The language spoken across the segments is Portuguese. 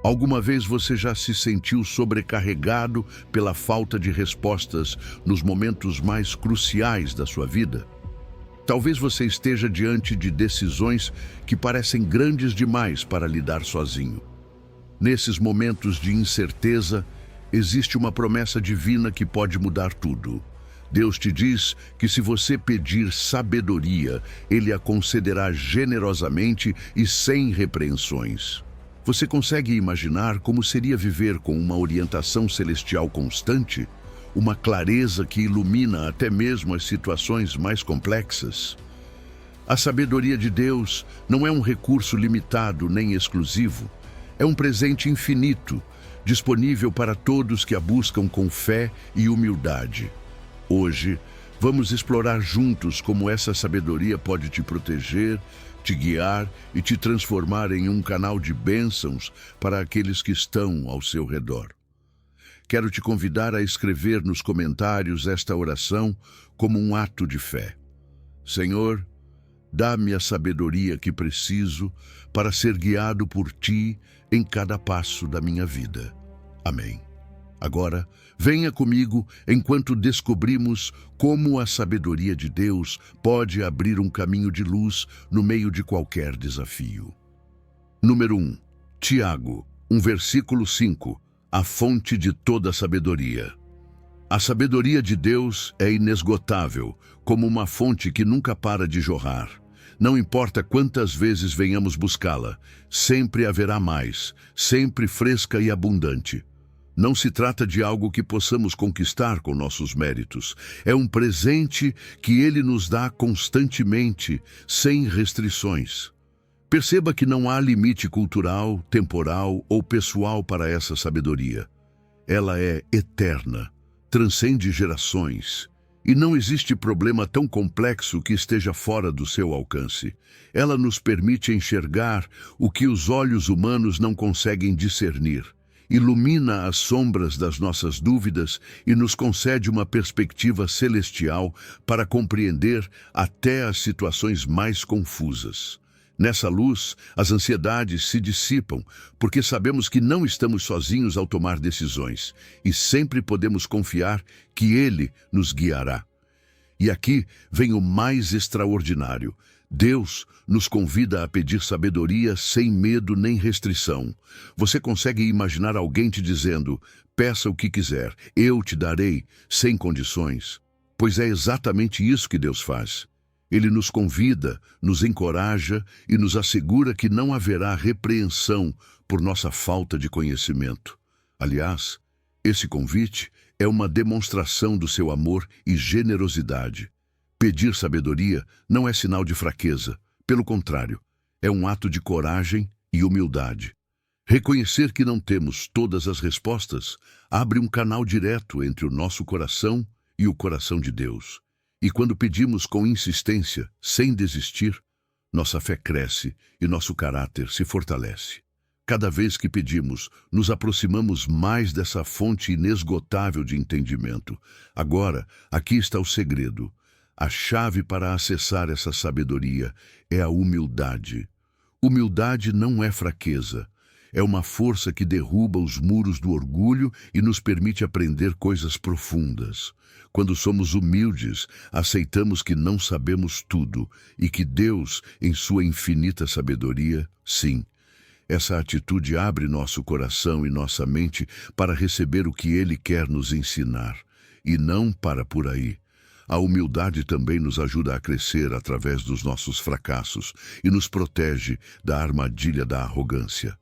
Alguma vez você já se sentiu sobrecarregado pela falta de respostas nos momentos mais cruciais da sua vida? Talvez você esteja diante de decisões que parecem grandes demais para lidar sozinho. Nesses momentos de incerteza, existe uma promessa divina que pode mudar tudo. Deus te diz que se você pedir sabedoria, Ele a concederá generosamente e sem repreensões. Você consegue imaginar como seria viver com uma orientação celestial constante? Uma clareza que ilumina até mesmo as situações mais complexas? A sabedoria de Deus não é um recurso limitado nem exclusivo. É um presente infinito, disponível para todos que a buscam com fé e humildade. Hoje, vamos explorar juntos como essa sabedoria pode te proteger, te guiar e te transformar em um canal de bênçãos para aqueles que estão ao seu redor. Quero te convidar a escrever nos comentários esta oração como um ato de fé. Senhor, dá-me a sabedoria que preciso para ser guiado por Ti em cada passo da minha vida. Amém. Agora, venha comigo enquanto descobrimos como a sabedoria de Deus pode abrir um caminho de luz no meio de qualquer desafio. Número 1. Tiago, versículo 5. A fonte de toda sabedoria. A sabedoria de Deus é inesgotável, como uma fonte que nunca para de jorrar. Não importa quantas vezes venhamos buscá-la, sempre haverá mais, sempre fresca e abundante. Não se trata de algo que possamos conquistar com nossos méritos. É um presente que Ele nos dá constantemente, sem restrições. Perceba que não há limite cultural, temporal ou pessoal para essa sabedoria. Ela é eterna, transcende gerações, e não existe problema tão complexo que esteja fora do seu alcance. Ela nos permite enxergar o que os olhos humanos não conseguem discernir. Ilumina as sombras das nossas dúvidas e nos concede uma perspectiva celestial para compreender até as situações mais confusas. Nessa luz, as ansiedades se dissipam, porque sabemos que não estamos sozinhos ao tomar decisões e sempre podemos confiar que Ele nos guiará. E aqui vem o mais extraordinário. Deus nos convida a pedir sabedoria sem medo nem restrição. Você consegue imaginar alguém te dizendo, peça o que quiser, eu te darei, sem condições? Pois é exatamente isso que Deus faz. Ele nos convida, nos encoraja e nos assegura que não haverá repreensão por nossa falta de conhecimento. Aliás, esse convite é uma demonstração do seu amor e generosidade. Pedir sabedoria não é sinal de fraqueza, pelo contrário, é um ato de coragem e humildade. Reconhecer que não temos todas as respostas abre um canal direto entre o nosso coração e o coração de Deus. E quando pedimos com insistência, sem desistir, nossa fé cresce e nosso caráter se fortalece. Cada vez que pedimos, nos aproximamos mais dessa fonte inesgotável de entendimento. Agora, aqui está o segredo. A chave para acessar essa sabedoria é a humildade. Humildade não é fraqueza. É uma força que derruba os muros do orgulho e nos permite aprender coisas profundas. Quando somos humildes, aceitamos que não sabemos tudo e que Deus, em sua infinita sabedoria, sim. Essa atitude abre nosso coração e nossa mente para receber o que Ele quer nos ensinar, e não para por aí. A humildade também nos ajuda a crescer através dos nossos fracassos e nos protege da armadilha da arrogância.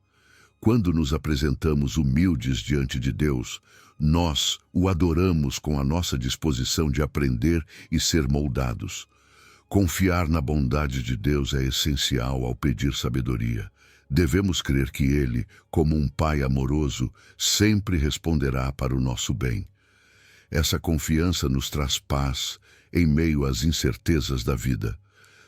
Quando nos apresentamos humildes diante de Deus, nós o adoramos com a nossa disposição de aprender e ser moldados. Confiar na bondade de Deus é essencial ao pedir sabedoria. Devemos crer que Ele, como um Pai amoroso, sempre responderá para o nosso bem. Essa confiança nos traz paz em meio às incertezas da vida.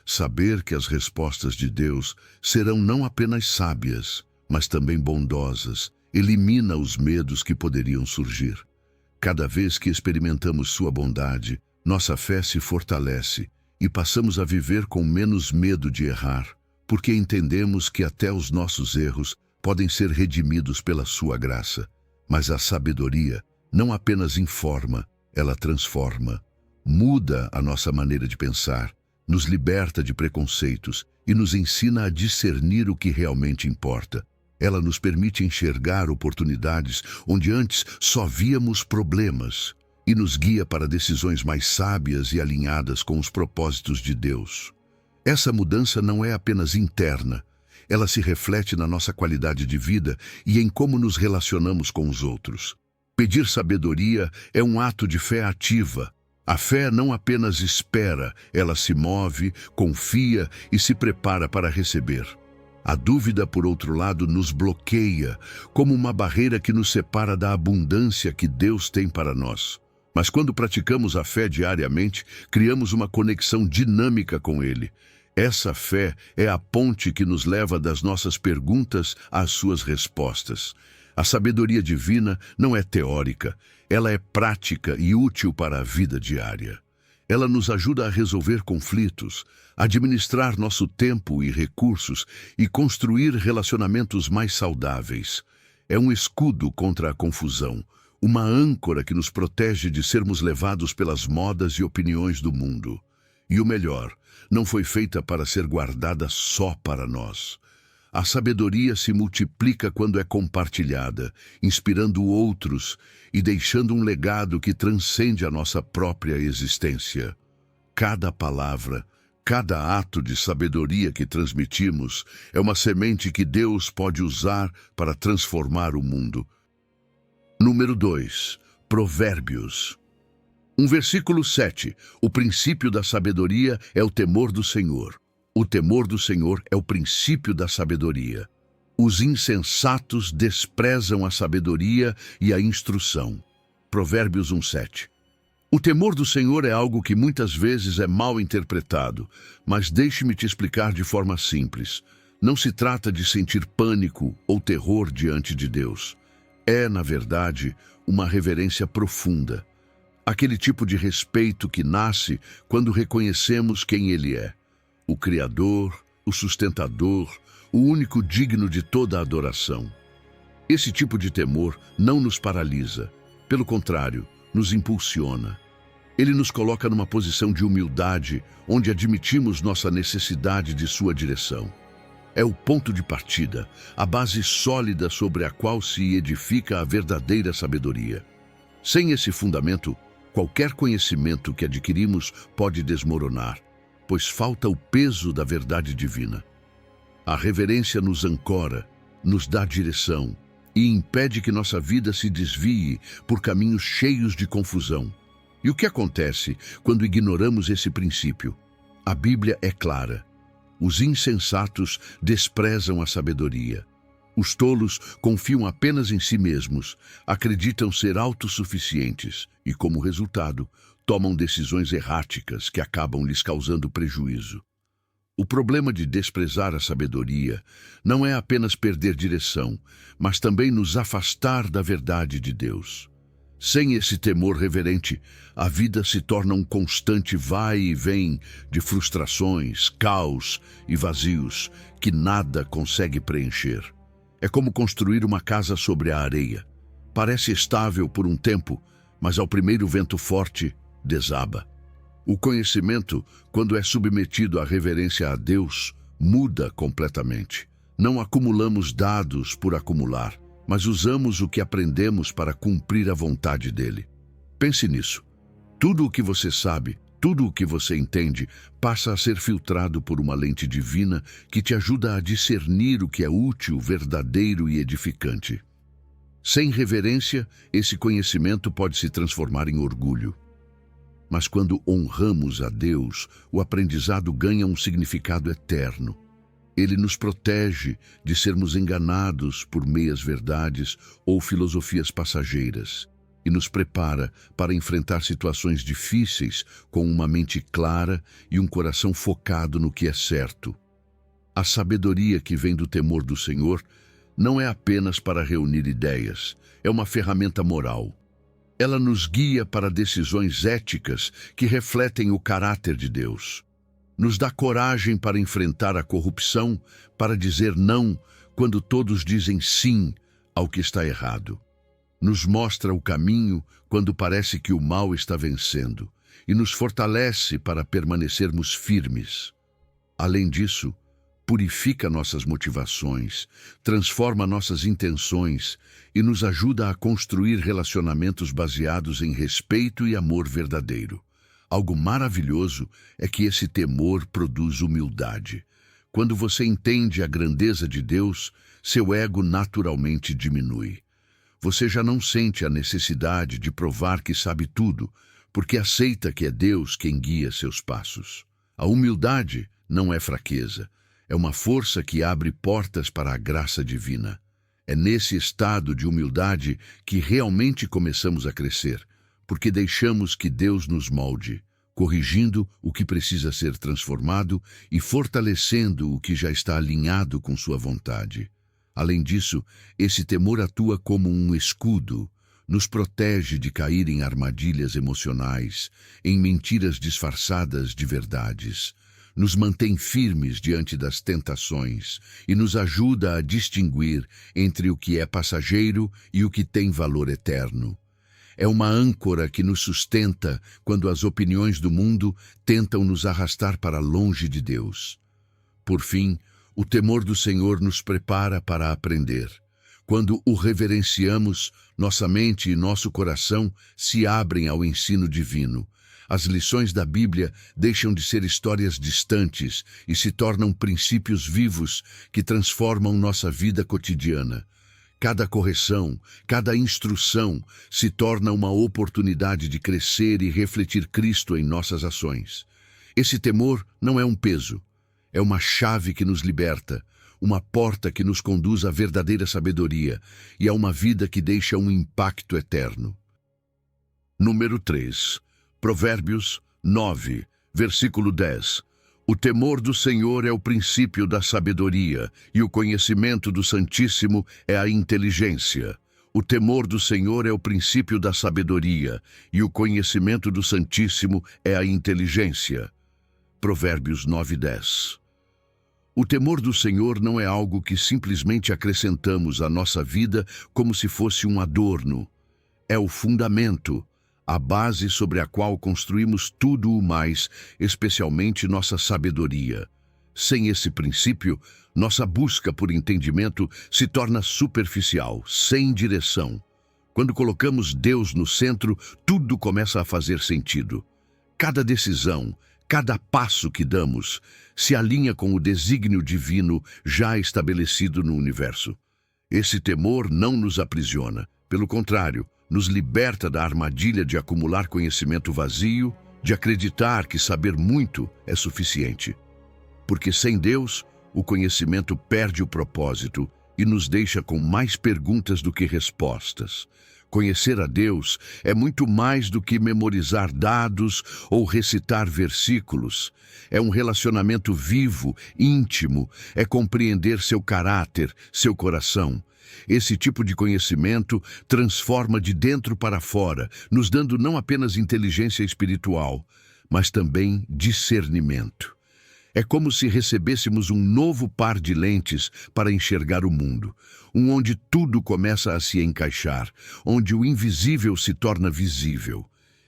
Saber que as respostas de Deus serão não apenas sábias, mas também bondosas, elimina os medos que poderiam surgir. Cada vez que experimentamos sua bondade, nossa fé se fortalece e passamos a viver com menos medo de errar, porque entendemos que até os nossos erros podem ser redimidos pela sua graça, mas a sabedoria não apenas informa, ela transforma, muda a nossa maneira de pensar, nos liberta de preconceitos e nos ensina a discernir o que realmente importa. Ela nos permite enxergar oportunidades onde antes só víamos problemas e nos guia para decisões mais sábias e alinhadas com os propósitos de Deus. Essa mudança não é apenas interna, ela se reflete na nossa qualidade de vida e em como nos relacionamos com os outros. Pedir sabedoria é um ato de fé ativa. A fé não apenas espera, ela se move, confia e se prepara para receber. A dúvida, por outro lado, nos bloqueia, como uma barreira que nos separa da abundância que Deus tem para nós. Mas quando praticamos a fé diariamente, criamos uma conexão dinâmica com Ele. Essa fé é a ponte que nos leva das nossas perguntas às suas respostas. A sabedoria divina não é teórica, ela é prática e útil para a vida diária. Ela nos ajuda a resolver conflitos, administrar nosso tempo e recursos e construir relacionamentos mais saudáveis. É um escudo contra a confusão, uma âncora que nos protege de sermos levados pelas modas e opiniões do mundo. E o melhor, não foi feita para ser guardada só para nós. A sabedoria se multiplica quando é compartilhada, inspirando outros e deixando um legado que transcende a nossa própria existência. Cada palavra, cada ato de sabedoria que transmitimos é uma semente que Deus pode usar para transformar o mundo. Número 2. Provérbios. Versículo 7. O princípio da sabedoria é o temor do Senhor. O temor do Senhor é o princípio da sabedoria. Os insensatos desprezam a sabedoria e a instrução. Provérbios 1:7. O temor do Senhor é algo que muitas vezes é mal interpretado, mas deixe-me te explicar de forma simples. Não se trata de sentir pânico ou terror diante de Deus. É, na verdade, uma reverência profunda. Aquele tipo de respeito que nasce quando reconhecemos quem Ele é. O Criador, o Sustentador, o único digno de toda a adoração. Esse tipo de temor não nos paralisa, pelo contrário, nos impulsiona. Ele nos coloca numa posição de humildade, onde admitimos nossa necessidade de sua direção. É o ponto de partida, a base sólida sobre a qual se edifica a verdadeira sabedoria. Sem esse fundamento, qualquer conhecimento que adquirimos pode desmoronar, pois falta o peso da verdade divina. A reverência nos ancora, nos dá direção e impede que nossa vida se desvie por caminhos cheios de confusão. E o que acontece quando ignoramos esse princípio? A Bíblia é clara. Os insensatos desprezam a sabedoria. Os tolos confiam apenas em si mesmos, acreditam ser autossuficientes e, como resultado, tomam decisões erráticas que acabam lhes causando prejuízo. O problema de desprezar a sabedoria não é apenas perder direção, mas também nos afastar da verdade de Deus. Sem esse temor reverente, a vida se torna um constante vai e vem de frustrações, caos e vazios que nada consegue preencher. É como construir uma casa sobre a areia. Parece estável por um tempo, mas ao primeiro vento forte, desaba. O conhecimento, quando é submetido à reverência a Deus, muda completamente. Não acumulamos dados por acumular, mas usamos o que aprendemos para cumprir a vontade dele. Pense nisso. Tudo o que você sabe, tudo o que você entende, passa a ser filtrado por uma lente divina que te ajuda a discernir o que é útil, verdadeiro e edificante. Sem reverência, esse conhecimento pode se transformar em orgulho. Mas quando honramos a Deus, o aprendizado ganha um significado eterno. Ele nos protege de sermos enganados por meias-verdades ou filosofias passageiras e nos prepara para enfrentar situações difíceis com uma mente clara e um coração focado no que é certo. A sabedoria que vem do temor do Senhor não é apenas para reunir ideias, é uma ferramenta moral. Ela nos guia para decisões éticas que refletem o caráter de Deus. Nos dá coragem para enfrentar a corrupção, para dizer não quando todos dizem sim ao que está errado. Nos mostra o caminho quando parece que o mal está vencendo e nos fortalece para permanecermos firmes. Além disso, purifica nossas motivações, transforma nossas intenções e nos ajuda a construir relacionamentos baseados em respeito e amor verdadeiro. Algo maravilhoso é que esse temor produz humildade. Quando você entende a grandeza de Deus, seu ego naturalmente diminui. Você já não sente a necessidade de provar que sabe tudo, porque aceita que é Deus quem guia seus passos. A humildade não é fraqueza, é uma força que abre portas para a graça divina. É nesse estado de humildade que realmente começamos a crescer, porque deixamos que Deus nos molde, corrigindo o que precisa ser transformado e fortalecendo o que já está alinhado com sua vontade. Além disso, esse temor atua como um escudo, nos protege de cair em armadilhas emocionais, em mentiras disfarçadas de verdades, nos mantém firmes diante das tentações e nos ajuda a distinguir entre o que é passageiro e o que tem valor eterno. É uma âncora que nos sustenta quando as opiniões do mundo tentam nos arrastar para longe de Deus. Por fim, o temor do Senhor nos prepara para aprender. Quando o reverenciamos, nossa mente e nosso coração se abrem ao ensino divino. As lições da Bíblia deixam de ser histórias distantes e se tornam princípios vivos que transformam nossa vida cotidiana. Cada correção, cada instrução se torna uma oportunidade de crescer e refletir Cristo em nossas ações. Esse temor não é um peso. É uma chave que nos liberta, uma porta que nos conduz à verdadeira sabedoria e a uma vida que deixa um impacto eterno. Número 3. Provérbios 9, versículo 10. O temor do Senhor é o princípio da sabedoria, e o conhecimento do Santíssimo é a inteligência. O temor do Senhor é o princípio da sabedoria, e o conhecimento do Santíssimo é a inteligência. Provérbios 9, 10. O temor do Senhor não é algo que simplesmente acrescentamos à nossa vida como se fosse um adorno. É o fundamento, a base sobre a qual construímos tudo o mais, especialmente nossa sabedoria. Sem esse princípio, nossa busca por entendimento se torna superficial, sem direção. Quando colocamos Deus no centro, tudo começa a fazer sentido. Cada decisão, cada passo que damos, se alinha com o desígnio divino já estabelecido no universo. Esse temor não nos aprisiona. Pelo contrário, nos liberta da armadilha de acumular conhecimento vazio, de acreditar que saber muito é suficiente. Porque sem Deus, o conhecimento perde o propósito e nos deixa com mais perguntas do que respostas. Conhecer a Deus é muito mais do que memorizar dados ou recitar versículos. É um relacionamento vivo, íntimo, é compreender seu caráter, seu coração. Esse tipo de conhecimento transforma de dentro para fora, nos dando não apenas inteligência espiritual, mas também discernimento. É como se recebêssemos um novo par de lentes para enxergar o mundo, onde tudo começa a se encaixar, onde o invisível se torna visível.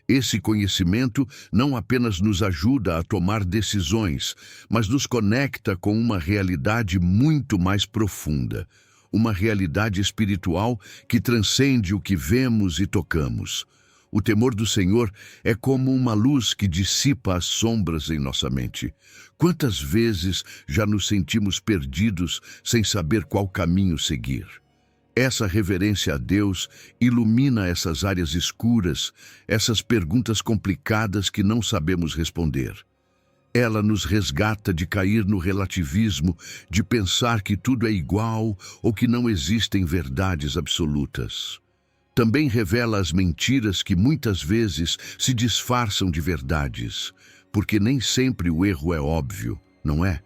Esse conhecimento não apenas nos ajuda a tomar decisões, mas nos conecta com uma realidade muito mais profunda, uma realidade espiritual que transcende o que vemos e tocamos. O temor do Senhor é como uma luz que dissipa as sombras em nossa mente. Quantas vezes já nos sentimos perdidos sem saber qual caminho seguir? Essa reverência a Deus ilumina essas áreas escuras, essas perguntas complicadas que não sabemos responder. Ela nos resgata de cair no relativismo, de pensar que tudo é igual ou que não existem verdades absolutas. Também revela as mentiras que muitas vezes se disfarçam de verdades, porque nem sempre o erro é óbvio, não é?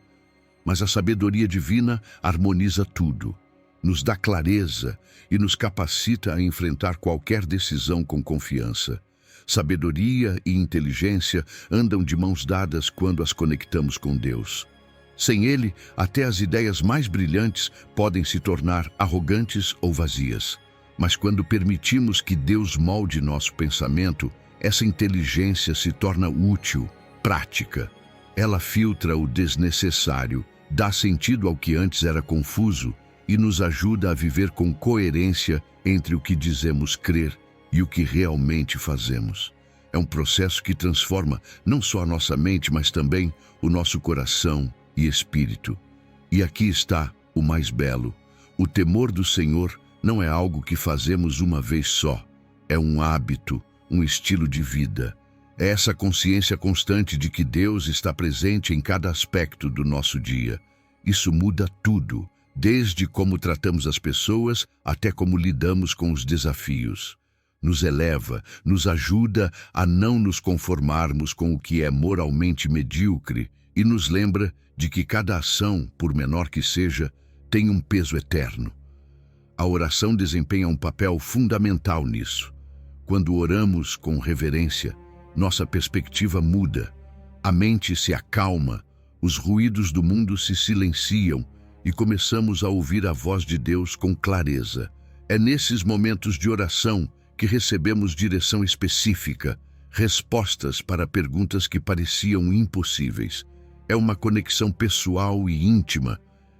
Mas a sabedoria divina harmoniza tudo, nos dá clareza e nos capacita a enfrentar qualquer decisão com confiança. Sabedoria e inteligência andam de mãos dadas quando as conectamos com Deus. Sem Ele, até as ideias mais brilhantes podem se tornar arrogantes ou vazias. Mas quando permitimos que Deus molde nosso pensamento, essa inteligência se torna útil, prática. Ela filtra o desnecessário, dá sentido ao que antes era confuso e nos ajuda a viver com coerência entre o que dizemos crer e o que realmente fazemos. É um processo que transforma não só a nossa mente, mas também o nosso coração e espírito. E aqui está o mais belo. O temor do Senhor não é algo que fazemos uma vez só. É um hábito, um estilo de vida. É essa consciência constante de que Deus está presente em cada aspecto do nosso dia. Isso muda tudo, desde como tratamos as pessoas até como lidamos com os desafios. Nos eleva, nos ajuda a não nos conformarmos com o que é moralmente medíocre e nos lembra de que cada ação, por menor que seja, tem um peso eterno. A oração desempenha um papel fundamental nisso. Quando oramos com reverência, nossa perspectiva muda, a mente se acalma, os ruídos do mundo se silenciam e começamos a ouvir a voz de Deus com clareza. É nesses momentos de oração que recebemos direção específica, respostas para perguntas que pareciam impossíveis. É uma conexão pessoal e íntima,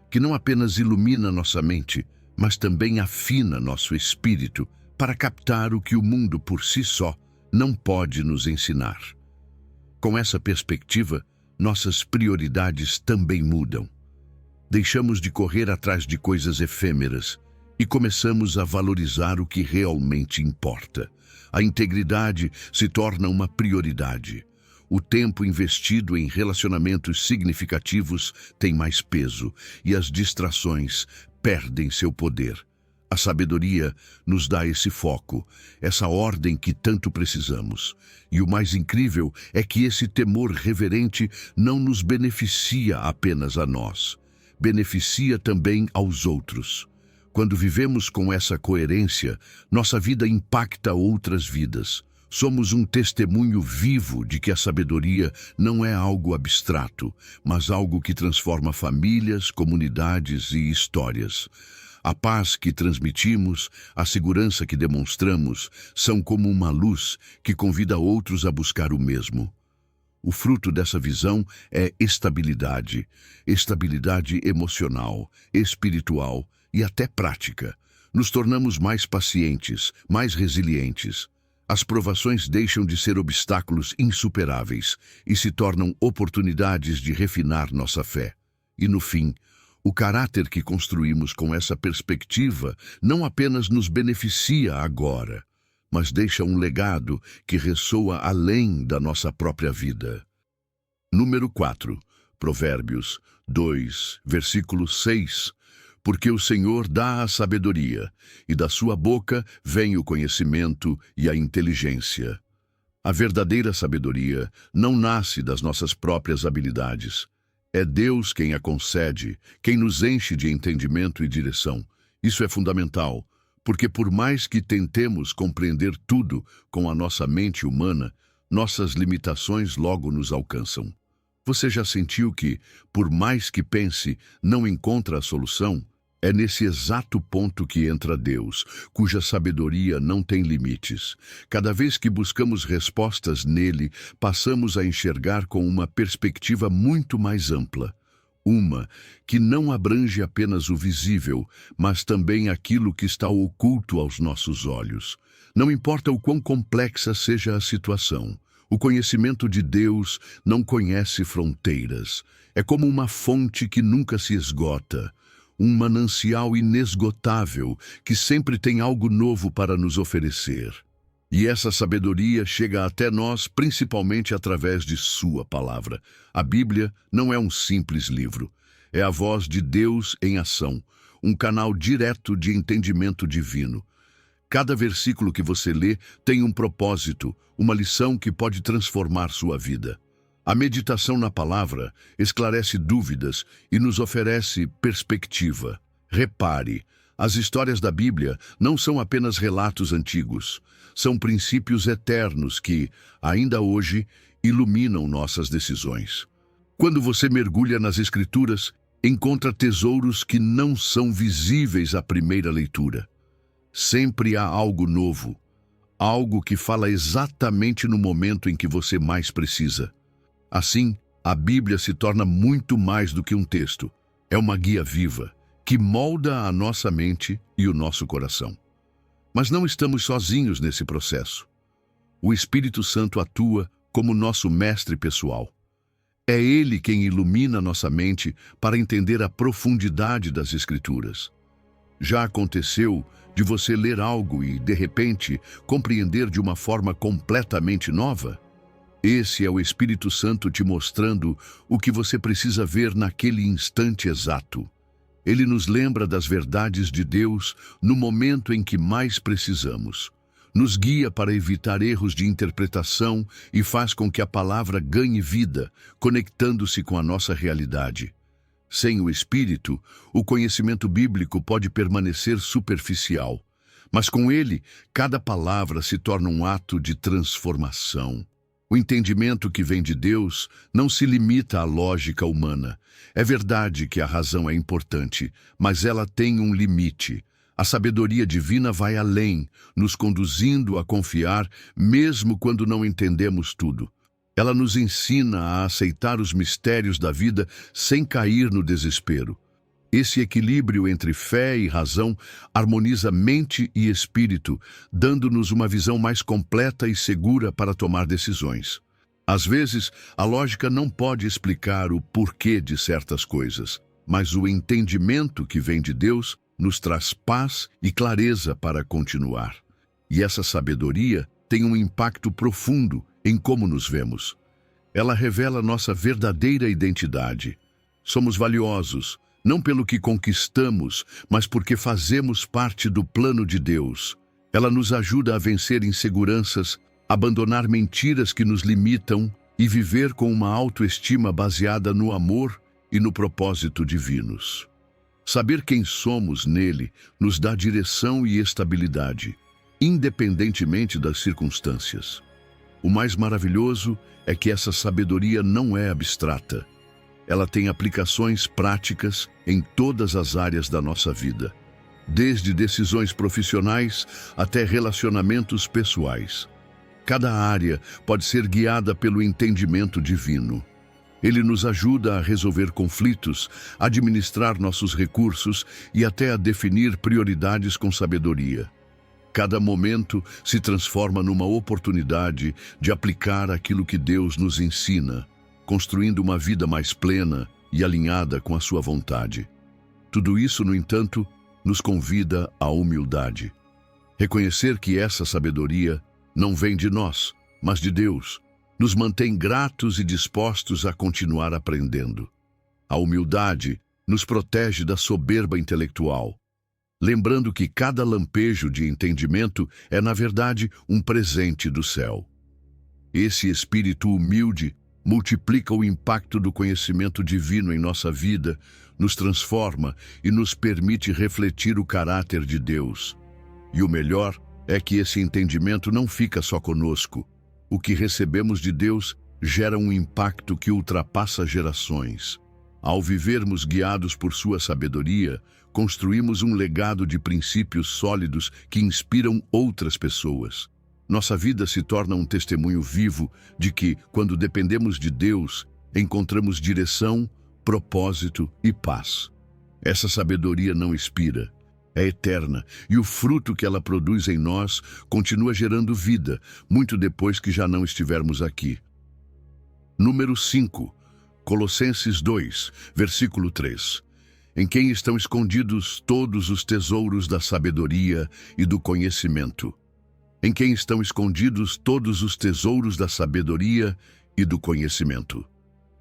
que não apenas ilumina nossa mente, mas também afina nosso espírito para captar o que o mundo por si só não pode nos ensinar. Com essa perspectiva, nossas prioridades também mudam. Deixamos de correr atrás de coisas efêmeras e começamos a valorizar o que realmente importa. A integridade se torna uma prioridade. O tempo investido em relacionamentos significativos tem mais peso e as distrações perdem seu poder. A sabedoria nos dá esse foco, essa ordem que tanto precisamos. E o mais incrível é que esse temor reverente não nos beneficia apenas a nós, beneficia também aos outros. Quando vivemos com essa coerência, nossa vida impacta outras vidas. Somos um testemunho vivo de que a sabedoria não é algo abstrato, mas algo que transforma famílias, comunidades e histórias. A paz que transmitimos, a segurança que demonstramos, são como uma luz que convida outros a buscar o mesmo. O fruto dessa visão é estabilidade emocional, espiritual e até prática. Nos tornamos mais pacientes, mais resilientes. As provações deixam de ser obstáculos insuperáveis e se tornam oportunidades de refinar nossa fé. E no fim, o caráter que construímos com essa perspectiva não apenas nos beneficia agora, mas deixa um legado que ressoa além da nossa própria vida. Número 4, Provérbios 2, versículo 6. Porque o Senhor dá a sabedoria, e da sua boca vem o conhecimento e a inteligência. A verdadeira sabedoria não nasce das nossas próprias habilidades. É Deus quem a concede, quem nos enche de entendimento e direção. Isso é fundamental, porque por mais que tentemos compreender tudo com a nossa mente humana, nossas limitações logo nos alcançam. Você já sentiu que, por mais que pense, não encontra a solução? É nesse exato ponto que entra Deus, cuja sabedoria não tem limites. Cada vez que buscamos respostas nele, passamos a enxergar com uma perspectiva muito mais ampla. Uma que não abrange apenas o visível, mas também aquilo que está oculto aos nossos olhos. Não importa o quão complexa seja a situação, o conhecimento de Deus não conhece fronteiras. É como uma fonte que nunca se esgota. Um manancial inesgotável que sempre tem algo novo para nos oferecer. E essa sabedoria chega até nós principalmente através de sua palavra. A Bíblia não é um simples livro. É a voz de Deus em ação, um canal direto de entendimento divino. Cada versículo que você lê tem um propósito, uma lição que pode transformar sua vida. A meditação na palavra esclarece dúvidas e nos oferece perspectiva. Repare, As histórias da Bíblia não são apenas relatos antigos, são princípios eternos que, ainda hoje, iluminam nossas decisões. Quando você mergulha nas Escrituras, encontra tesouros que não são visíveis à primeira leitura. Sempre há algo novo, algo que fala exatamente no momento em que você mais precisa. Assim, a Bíblia se torna muito mais do que um texto. É uma guia viva, que molda a nossa mente e o nosso coração. Mas não estamos sozinhos nesse processo. O Espírito Santo atua como nosso mestre pessoal. É Ele quem ilumina nossa mente para entender a profundidade das Escrituras. Já aconteceu de você ler algo e, de repente, compreender de uma forma completamente nova? Esse é o Espírito Santo te mostrando o que você precisa ver naquele instante exato. Ele nos lembra das verdades de Deus no momento em que mais precisamos. Nos guia para evitar erros de interpretação e faz com que a palavra ganhe vida, conectando-se com a nossa realidade. Sem o Espírito, o conhecimento bíblico pode permanecer superficial, mas com ele, cada palavra se torna um ato de transformação. O entendimento que vem de Deus não se limita à lógica humana. É verdade que a razão é importante, mas ela tem um limite. A sabedoria divina vai além, nos conduzindo a confiar, mesmo quando não entendemos tudo. Ela nos ensina a aceitar os mistérios da vida sem cair no desespero. Esse equilíbrio entre fé e razão harmoniza mente e espírito, dando-nos uma visão mais completa e segura para tomar decisões. Às vezes, a lógica não pode explicar o porquê de certas coisas, mas o entendimento que vem de Deus nos traz paz e clareza para continuar. E essa sabedoria tem um impacto profundo em como nos vemos. Ela revela nossa verdadeira identidade. Somos valiosos, não pelo que conquistamos, mas porque fazemos parte do plano de Deus. Ela nos ajuda a vencer inseguranças, abandonar mentiras que nos limitam e viver com uma autoestima baseada no amor e no propósito divinos. Saber quem somos nele nos dá direção e estabilidade, independentemente das circunstâncias. O mais maravilhoso é que essa sabedoria não é abstrata. Ela tem aplicações práticas em todas as áreas da nossa vida, desde decisões profissionais até relacionamentos pessoais. Cada área pode ser guiada pelo entendimento divino. Ele nos ajuda a resolver conflitos, administrar nossos recursos e até a definir prioridades com sabedoria. Cada momento se transforma numa oportunidade de aplicar aquilo que Deus nos ensina, construindo uma vida mais plena e alinhada com a sua vontade. Tudo isso, no entanto, nos convida à humildade. Reconhecer que essa sabedoria não vem de nós, mas de Deus, nos mantém gratos e dispostos a continuar aprendendo. A humildade nos protege da soberba intelectual, lembrando que cada lampejo de entendimento é, na verdade, um presente do céu. Esse espírito humilde multiplica o impacto do conhecimento divino em nossa vida, nos transforma e nos permite refletir o caráter de Deus. E o melhor é que esse entendimento não fica só conosco. O que recebemos de Deus gera um impacto que ultrapassa gerações. Ao vivermos guiados por sua sabedoria, construímos um legado de princípios sólidos que inspiram outras pessoas. Nossa vida se torna um testemunho vivo de que, quando dependemos de Deus, encontramos direção, propósito e paz. Essa sabedoria não expira, é eterna, e o fruto que ela produz em nós continua gerando vida, muito depois que já não estivermos aqui. Número 5. Colossenses 2, versículo 3. Em quem estão escondidos todos os tesouros da sabedoria e do conhecimento. Em quem estão escondidos todos os tesouros da sabedoria e do conhecimento.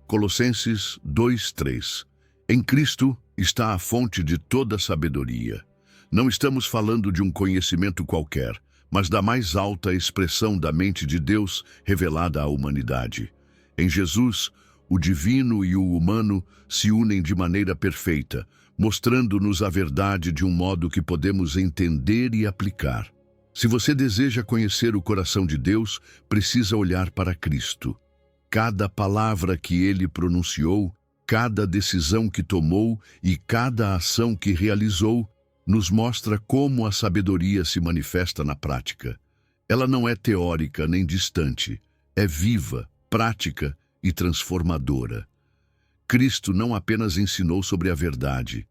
Colossenses 2, 3. Em Cristo está a fonte de toda sabedoria. Não estamos falando de um conhecimento qualquer, mas da mais alta expressão da mente de Deus revelada à humanidade. Em Jesus, o divino e o humano se unem de maneira perfeita, mostrando-nos a verdade de um modo que podemos entender e aplicar. Se você deseja conhecer o coração de Deus, precisa olhar para Cristo. Cada palavra que ele pronunciou, cada decisão que tomou e cada ação que realizou nos mostra como a sabedoria se manifesta na prática. Ela não é teórica nem distante, é viva, prática e transformadora. Cristo não apenas ensinou sobre a verdade,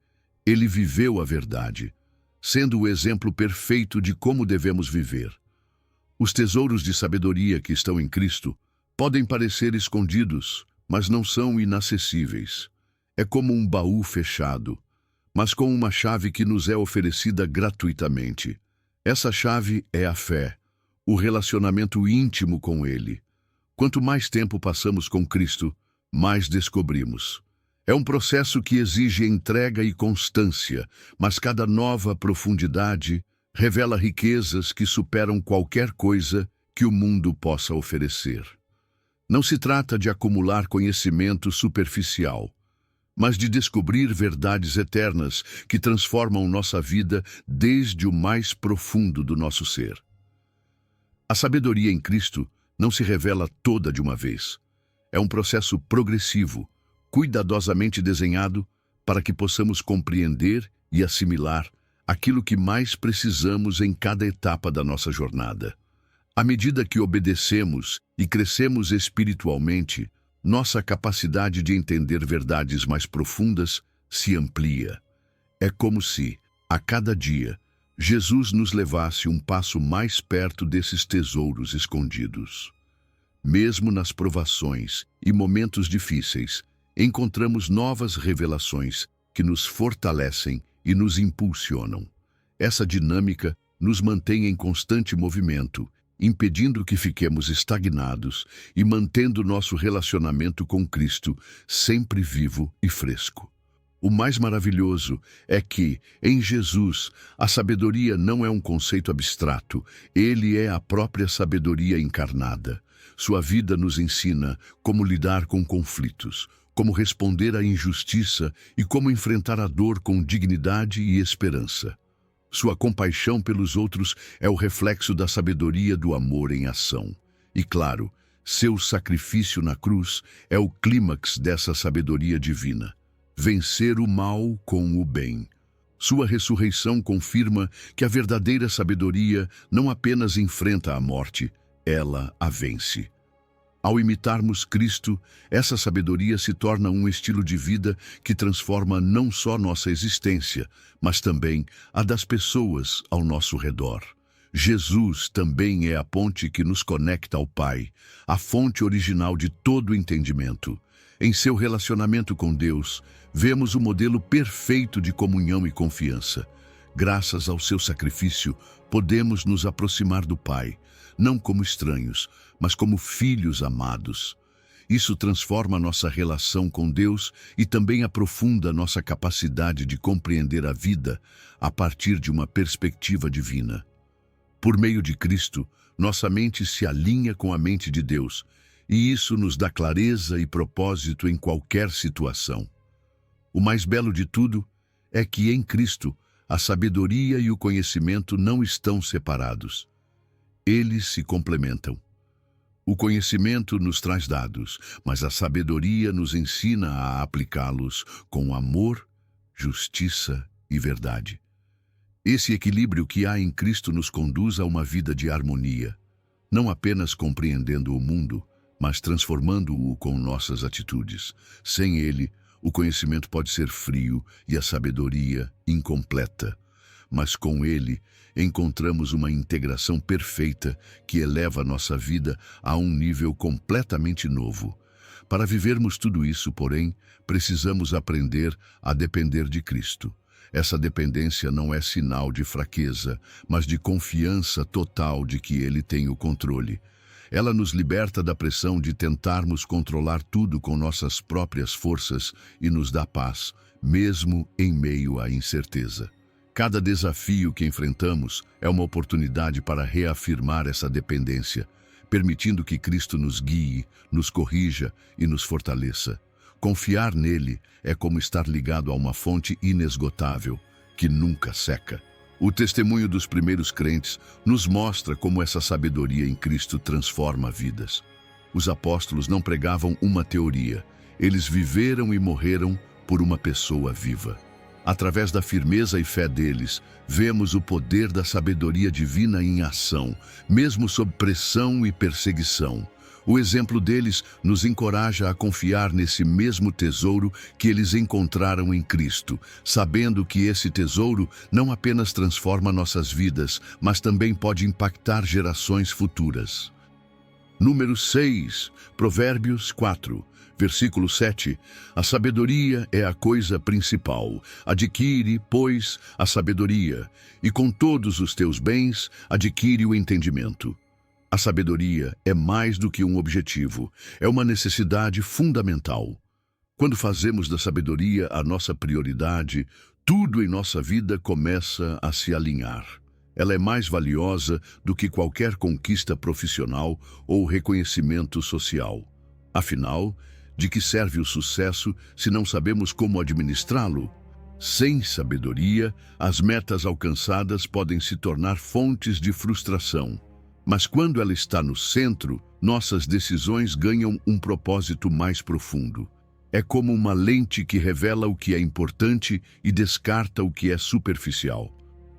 ele viveu a verdade, sendo o exemplo perfeito de como devemos viver. Os tesouros de sabedoria que estão em Cristo podem parecer escondidos, mas não são inacessíveis. É como um baú fechado, mas com uma chave que nos é oferecida gratuitamente. Essa chave é a fé, o relacionamento íntimo com Ele. Quanto mais tempo passamos com Cristo, mais descobrimos. É um processo que exige entrega e constância, mas cada nova profundidade revela riquezas que superam qualquer coisa que o mundo possa oferecer. Não se trata de acumular conhecimento superficial, mas de descobrir verdades eternas que transformam nossa vida desde o mais profundo do nosso ser. A sabedoria em Cristo não se revela toda de uma vez. É um processo progressivo, cuidadosamente desenhado para que possamos compreender e assimilar aquilo que mais precisamos em cada etapa da nossa jornada. À medida que obedecemos e crescemos espiritualmente, nossa capacidade de entender verdades mais profundas se amplia. É como se, a cada dia, Jesus nos levasse um passo mais perto desses tesouros escondidos. Mesmo nas provações e momentos difíceis, encontramos novas revelações que nos fortalecem e nos impulsionam. Essa dinâmica nos mantém em constante movimento, impedindo que fiquemos estagnados e mantendo nosso relacionamento com Cristo sempre vivo e fresco. O mais maravilhoso é que, em Jesus, a sabedoria não é um conceito abstrato, ele é a própria sabedoria encarnada. Sua vida nos ensina como lidar com conflitos, como responder à injustiça e como enfrentar a dor com dignidade e esperança. Sua compaixão pelos outros é o reflexo da sabedoria do amor em ação. E, claro, seu sacrifício na cruz é o clímax dessa sabedoria divina. Vencer o mal com o bem. Sua ressurreição confirma que a verdadeira sabedoria não apenas enfrenta a morte, ela a vence. Ao imitarmos Cristo, essa sabedoria se torna um estilo de vida que transforma não só nossa existência, mas também a das pessoas ao nosso redor. Jesus também é a ponte que nos conecta ao Pai, a fonte original de todo entendimento. Em seu relacionamento com Deus, vemos o modelo perfeito de comunhão e confiança. Graças ao seu sacrifício, podemos nos aproximar do Pai, não como estranhos, mas como filhos amados. Isso transforma nossa relação com Deus e também aprofunda nossa capacidade de compreender a vida a partir de uma perspectiva divina. Por meio de Cristo, nossa mente se alinha com a mente de Deus, e isso nos dá clareza e propósito em qualquer situação. O mais belo de tudo é que em Cristo, a sabedoria e o conhecimento não estão separados. Eles se complementam. O conhecimento nos traz dados, mas a sabedoria nos ensina a aplicá-los com amor, justiça e verdade. Esse equilíbrio que há em Cristo nos conduz a uma vida de harmonia, não apenas compreendendo o mundo, mas transformando-o com nossas atitudes. Sem ele, o conhecimento pode ser frio e a sabedoria incompleta. Mas com ele, encontramos uma integração perfeita que eleva nossa vida a um nível completamente novo. Para vivermos tudo isso, porém, precisamos aprender a depender de Cristo. Essa dependência não é sinal de fraqueza, mas de confiança total de que Ele tem o controle. Ela nos liberta da pressão de tentarmos controlar tudo com nossas próprias forças e nos dá paz, mesmo em meio à incerteza. Cada desafio que enfrentamos é uma oportunidade para reafirmar essa dependência, permitindo que Cristo nos guie, nos corrija e nos fortaleça. Confiar nele é como estar ligado a uma fonte inesgotável, que nunca seca. O testemunho dos primeiros crentes nos mostra como essa sabedoria em Cristo transforma vidas. Os apóstolos não pregavam uma teoria, eles viveram e morreram por uma pessoa viva. Através da firmeza e fé deles, vemos o poder da sabedoria divina em ação, mesmo sob pressão e perseguição. O exemplo deles nos encoraja a confiar nesse mesmo tesouro que eles encontraram em Cristo, sabendo que esse tesouro não apenas transforma nossas vidas, mas também pode impactar gerações futuras. Número 6, Provérbios 4, versículo 7. A sabedoria é a coisa principal. Adquire, pois, a sabedoria, e com todos os teus bens adquire o entendimento. A sabedoria é mais do que um objetivo, é uma necessidade fundamental. Quando fazemos da sabedoria a nossa prioridade, tudo em nossa vida começa a se alinhar. Ela é mais valiosa do que qualquer conquista profissional ou reconhecimento social. Afinal, de que serve o sucesso se não sabemos como administrá-lo? Sem sabedoria, as metas alcançadas podem se tornar fontes de frustração. Mas quando ela está no centro, nossas decisões ganham um propósito mais profundo. É como uma lente que revela o que é importante e descarta o que é superficial.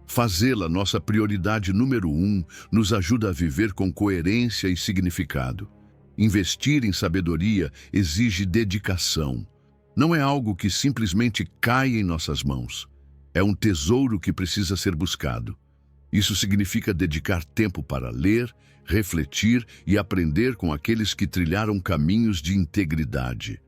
Fazê-la nossa prioridade número 1 nos ajuda a viver com coerência e significado. Investir em sabedoria exige dedicação. Não é algo que simplesmente cai em nossas mãos. É um tesouro que precisa ser buscado. Isso significa dedicar tempo para ler, refletir e aprender com aqueles que trilharam caminhos de integridade.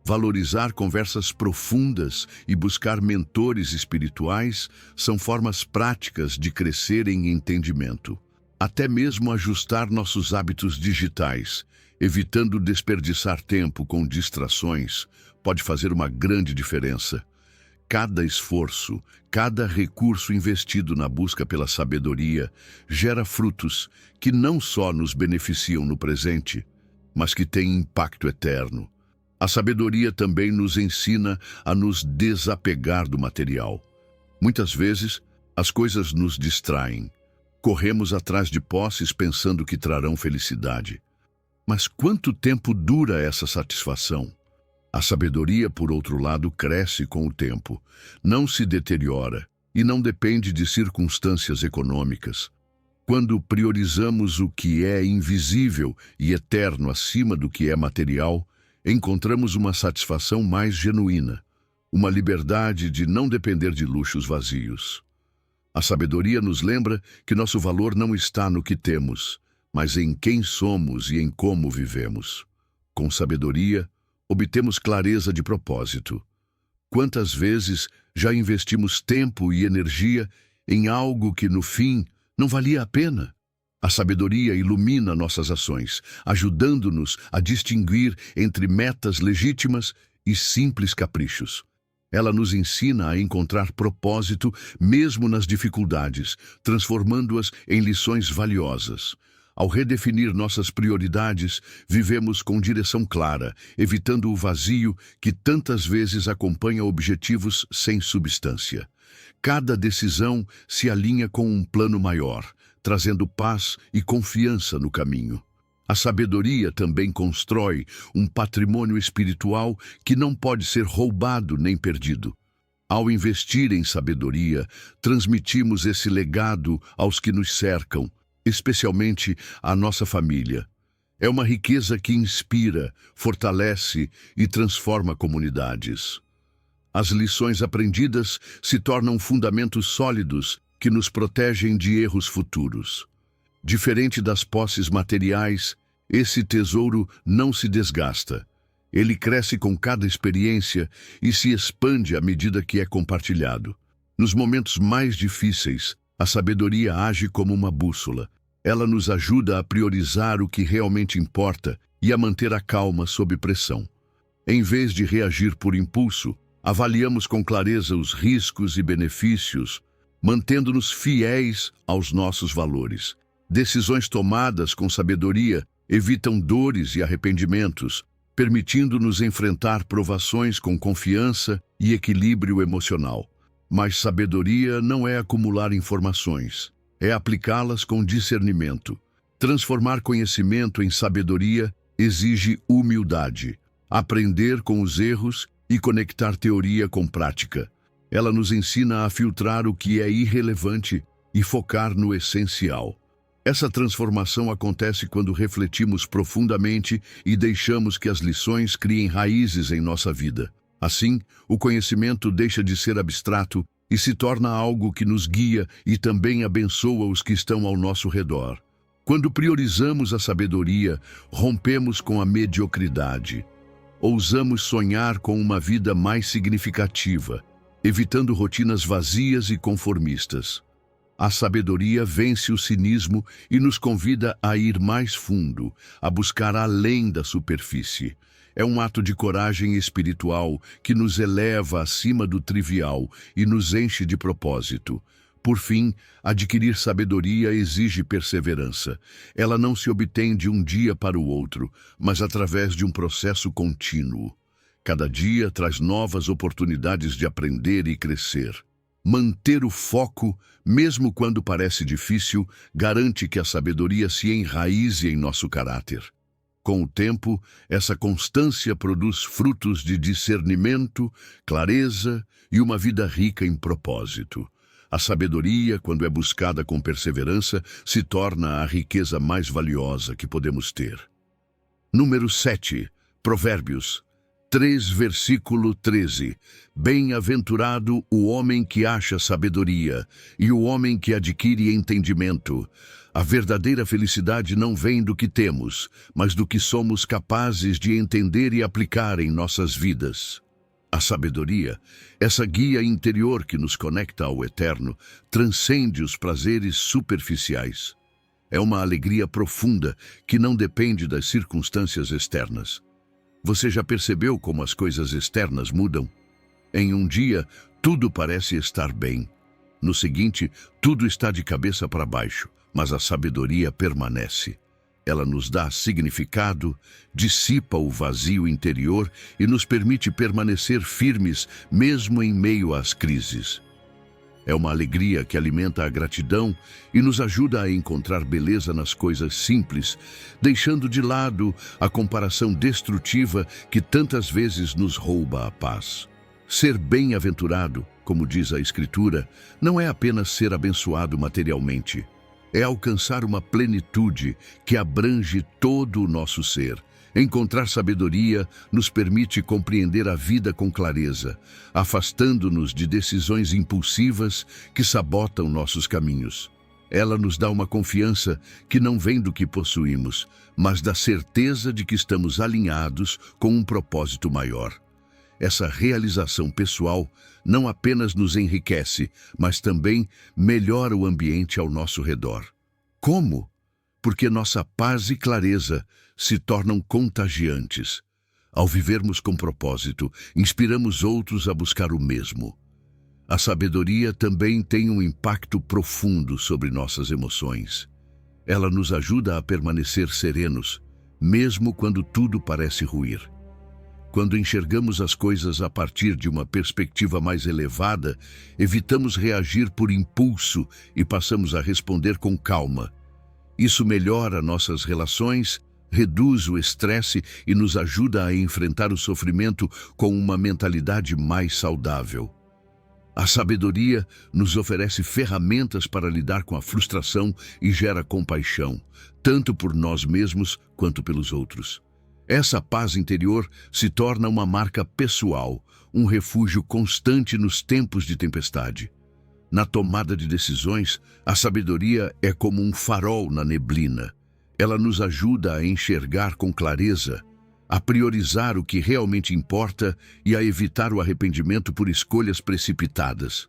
Valorizar conversas profundas e buscar mentores espirituais são formas práticas de crescer em entendimento. Até mesmo ajustar nossos hábitos digitais, evitando desperdiçar tempo com distrações, pode fazer uma grande diferença. Cada esforço, cada recurso investido na busca pela sabedoria gera frutos que não só nos beneficiam no presente, mas que têm impacto eterno. A sabedoria também nos ensina a nos desapegar do material. Muitas vezes, as coisas nos distraem. Corremos atrás de posses pensando que trarão felicidade. Mas quanto tempo dura essa satisfação? A sabedoria, por outro lado, cresce com o tempo, não se deteriora e não depende de circunstâncias econômicas. Quando priorizamos o que é invisível e eterno acima do que é material, encontramos uma satisfação mais genuína, uma liberdade de não depender de luxos vazios. A sabedoria nos lembra que nosso valor não está no que temos, mas em quem somos e em como vivemos. Com sabedoria, obtemos clareza de propósito. Quantas vezes já investimos tempo e energia em algo que, no fim, não valia a pena? A sabedoria ilumina nossas ações, ajudando-nos a distinguir entre metas legítimas e simples caprichos. Ela nos ensina a encontrar propósito mesmo nas dificuldades, transformando-as em lições valiosas. Ao redefinir nossas prioridades, vivemos com direção clara, evitando o vazio que tantas vezes acompanha objetivos sem substância. Cada decisão se alinha com um plano maior, trazendo paz e confiança no caminho. A sabedoria também constrói um patrimônio espiritual que não pode ser roubado nem perdido. Ao investir em sabedoria, transmitimos esse legado aos que nos cercam, especialmente à nossa família. É uma riqueza que inspira, fortalece e transforma comunidades. As lições aprendidas se tornam fundamentos sólidos que nos protegem de erros futuros. Diferente das posses materiais, esse tesouro não se desgasta. Ele cresce com cada experiência e se expande à medida que é compartilhado. Nos momentos mais difíceis, a sabedoria age como uma bússola. Ela nos ajuda a priorizar o que realmente importa e a manter a calma sob pressão. Em vez de reagir por impulso, avaliamos com clareza os riscos e benefícios, mantendo-nos fiéis aos nossos valores. Decisões tomadas com sabedoria evitam dores e arrependimentos, permitindo-nos enfrentar provações com confiança e equilíbrio emocional. Mas sabedoria não é acumular informações, é aplicá-las com discernimento. Transformar conhecimento em sabedoria exige humildade, aprender com os erros e conectar teoria com prática. Ela nos ensina a filtrar o que é irrelevante e focar no essencial. Essa transformação acontece quando refletimos profundamente e deixamos que as lições criem raízes em nossa vida. Assim, o conhecimento deixa de ser abstrato e se torna algo que nos guia e também abençoa os que estão ao nosso redor. Quando priorizamos a sabedoria, rompemos com a mediocridade. Ousamos sonhar com uma vida mais significativa, evitando rotinas vazias e conformistas. A sabedoria vence o cinismo e nos convida a ir mais fundo, a buscar além da superfície. É um ato de coragem espiritual que nos eleva acima do trivial e nos enche de propósito. Por fim, adquirir sabedoria exige perseverança. Ela não se obtém de um dia para o outro, mas através de um processo contínuo. Cada dia traz novas oportunidades de aprender e crescer. Manter o foco, mesmo quando parece difícil, garante que a sabedoria se enraize em nosso caráter. Com o tempo, essa constância produz frutos de discernimento, clareza e uma vida rica em propósito. A sabedoria, quando é buscada com perseverança, se torna a riqueza mais valiosa que podemos ter. Número 7. Provérbios 3, versículo 13. Bem-aventurado o homem que acha sabedoria e o homem que adquire entendimento. A verdadeira felicidade não vem do que temos, mas do que somos capazes de entender e aplicar em nossas vidas. A sabedoria, essa guia interior que nos conecta ao eterno, transcende os prazeres superficiais. É uma alegria profunda que não depende das circunstâncias externas. Você já percebeu como as coisas externas mudam? Em um dia, tudo parece estar bem. No seguinte, tudo está de cabeça para baixo, mas a sabedoria permanece. Ela nos dá significado, dissipa o vazio interior e nos permite permanecer firmes mesmo em meio às crises. É uma alegria que alimenta a gratidão e nos ajuda a encontrar beleza nas coisas simples, deixando de lado a comparação destrutiva que tantas vezes nos rouba a paz. Ser bem-aventurado, como diz a Escritura, não é apenas ser abençoado materialmente. É alcançar uma plenitude que abrange todo o nosso ser. Encontrar sabedoria nos permite compreender a vida com clareza, afastando-nos de decisões impulsivas que sabotam nossos caminhos. Ela nos dá uma confiança que não vem do que possuímos, mas da certeza de que estamos alinhados com um propósito maior. Essa realização pessoal não apenas nos enriquece, mas também melhora o ambiente ao nosso redor. Como? Porque nossa paz e clareza se tornam contagiantes. Ao vivermos com propósito, inspiramos outros a buscar o mesmo. A sabedoria também tem um impacto profundo sobre nossas emoções. Ela nos ajuda a permanecer serenos, mesmo quando tudo parece ruir. Quando enxergamos as coisas a partir de uma perspectiva mais elevada, evitamos reagir por impulso e passamos a responder com calma. Isso melhora nossas relações, reduz o estresse e nos ajuda a enfrentar o sofrimento com uma mentalidade mais saudável. A sabedoria nos oferece ferramentas para lidar com a frustração e gera compaixão, tanto por nós mesmos quanto pelos outros. Essa paz interior se torna uma marca pessoal, um refúgio constante nos tempos de tempestade. Na tomada de decisões, a sabedoria é como um farol na neblina. Ela nos ajuda a enxergar com clareza, a priorizar o que realmente importa e a evitar o arrependimento por escolhas precipitadas.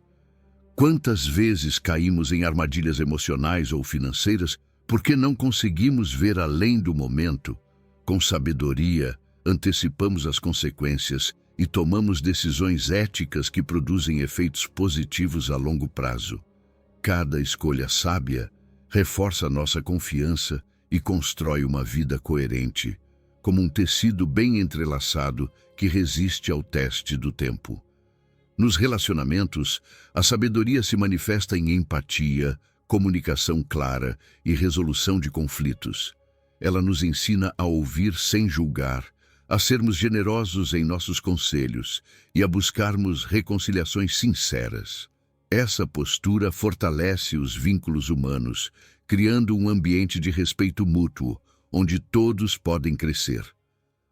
Quantas vezes caímos em armadilhas emocionais ou financeiras porque não conseguimos ver além do momento? Com sabedoria, antecipamos as consequências e tomamos decisões éticas que produzem efeitos positivos a longo prazo. Cada escolha sábia reforça nossa confiança e constrói uma vida coerente, como um tecido bem entrelaçado que resiste ao teste do tempo. Nos relacionamentos, a sabedoria se manifesta em empatia, comunicação clara e resolução de conflitos. Ela nos ensina a ouvir sem julgar, a sermos generosos em nossos conselhos e a buscarmos reconciliações sinceras. Essa postura fortalece os vínculos humanos, criando um ambiente de respeito mútuo, onde todos podem crescer.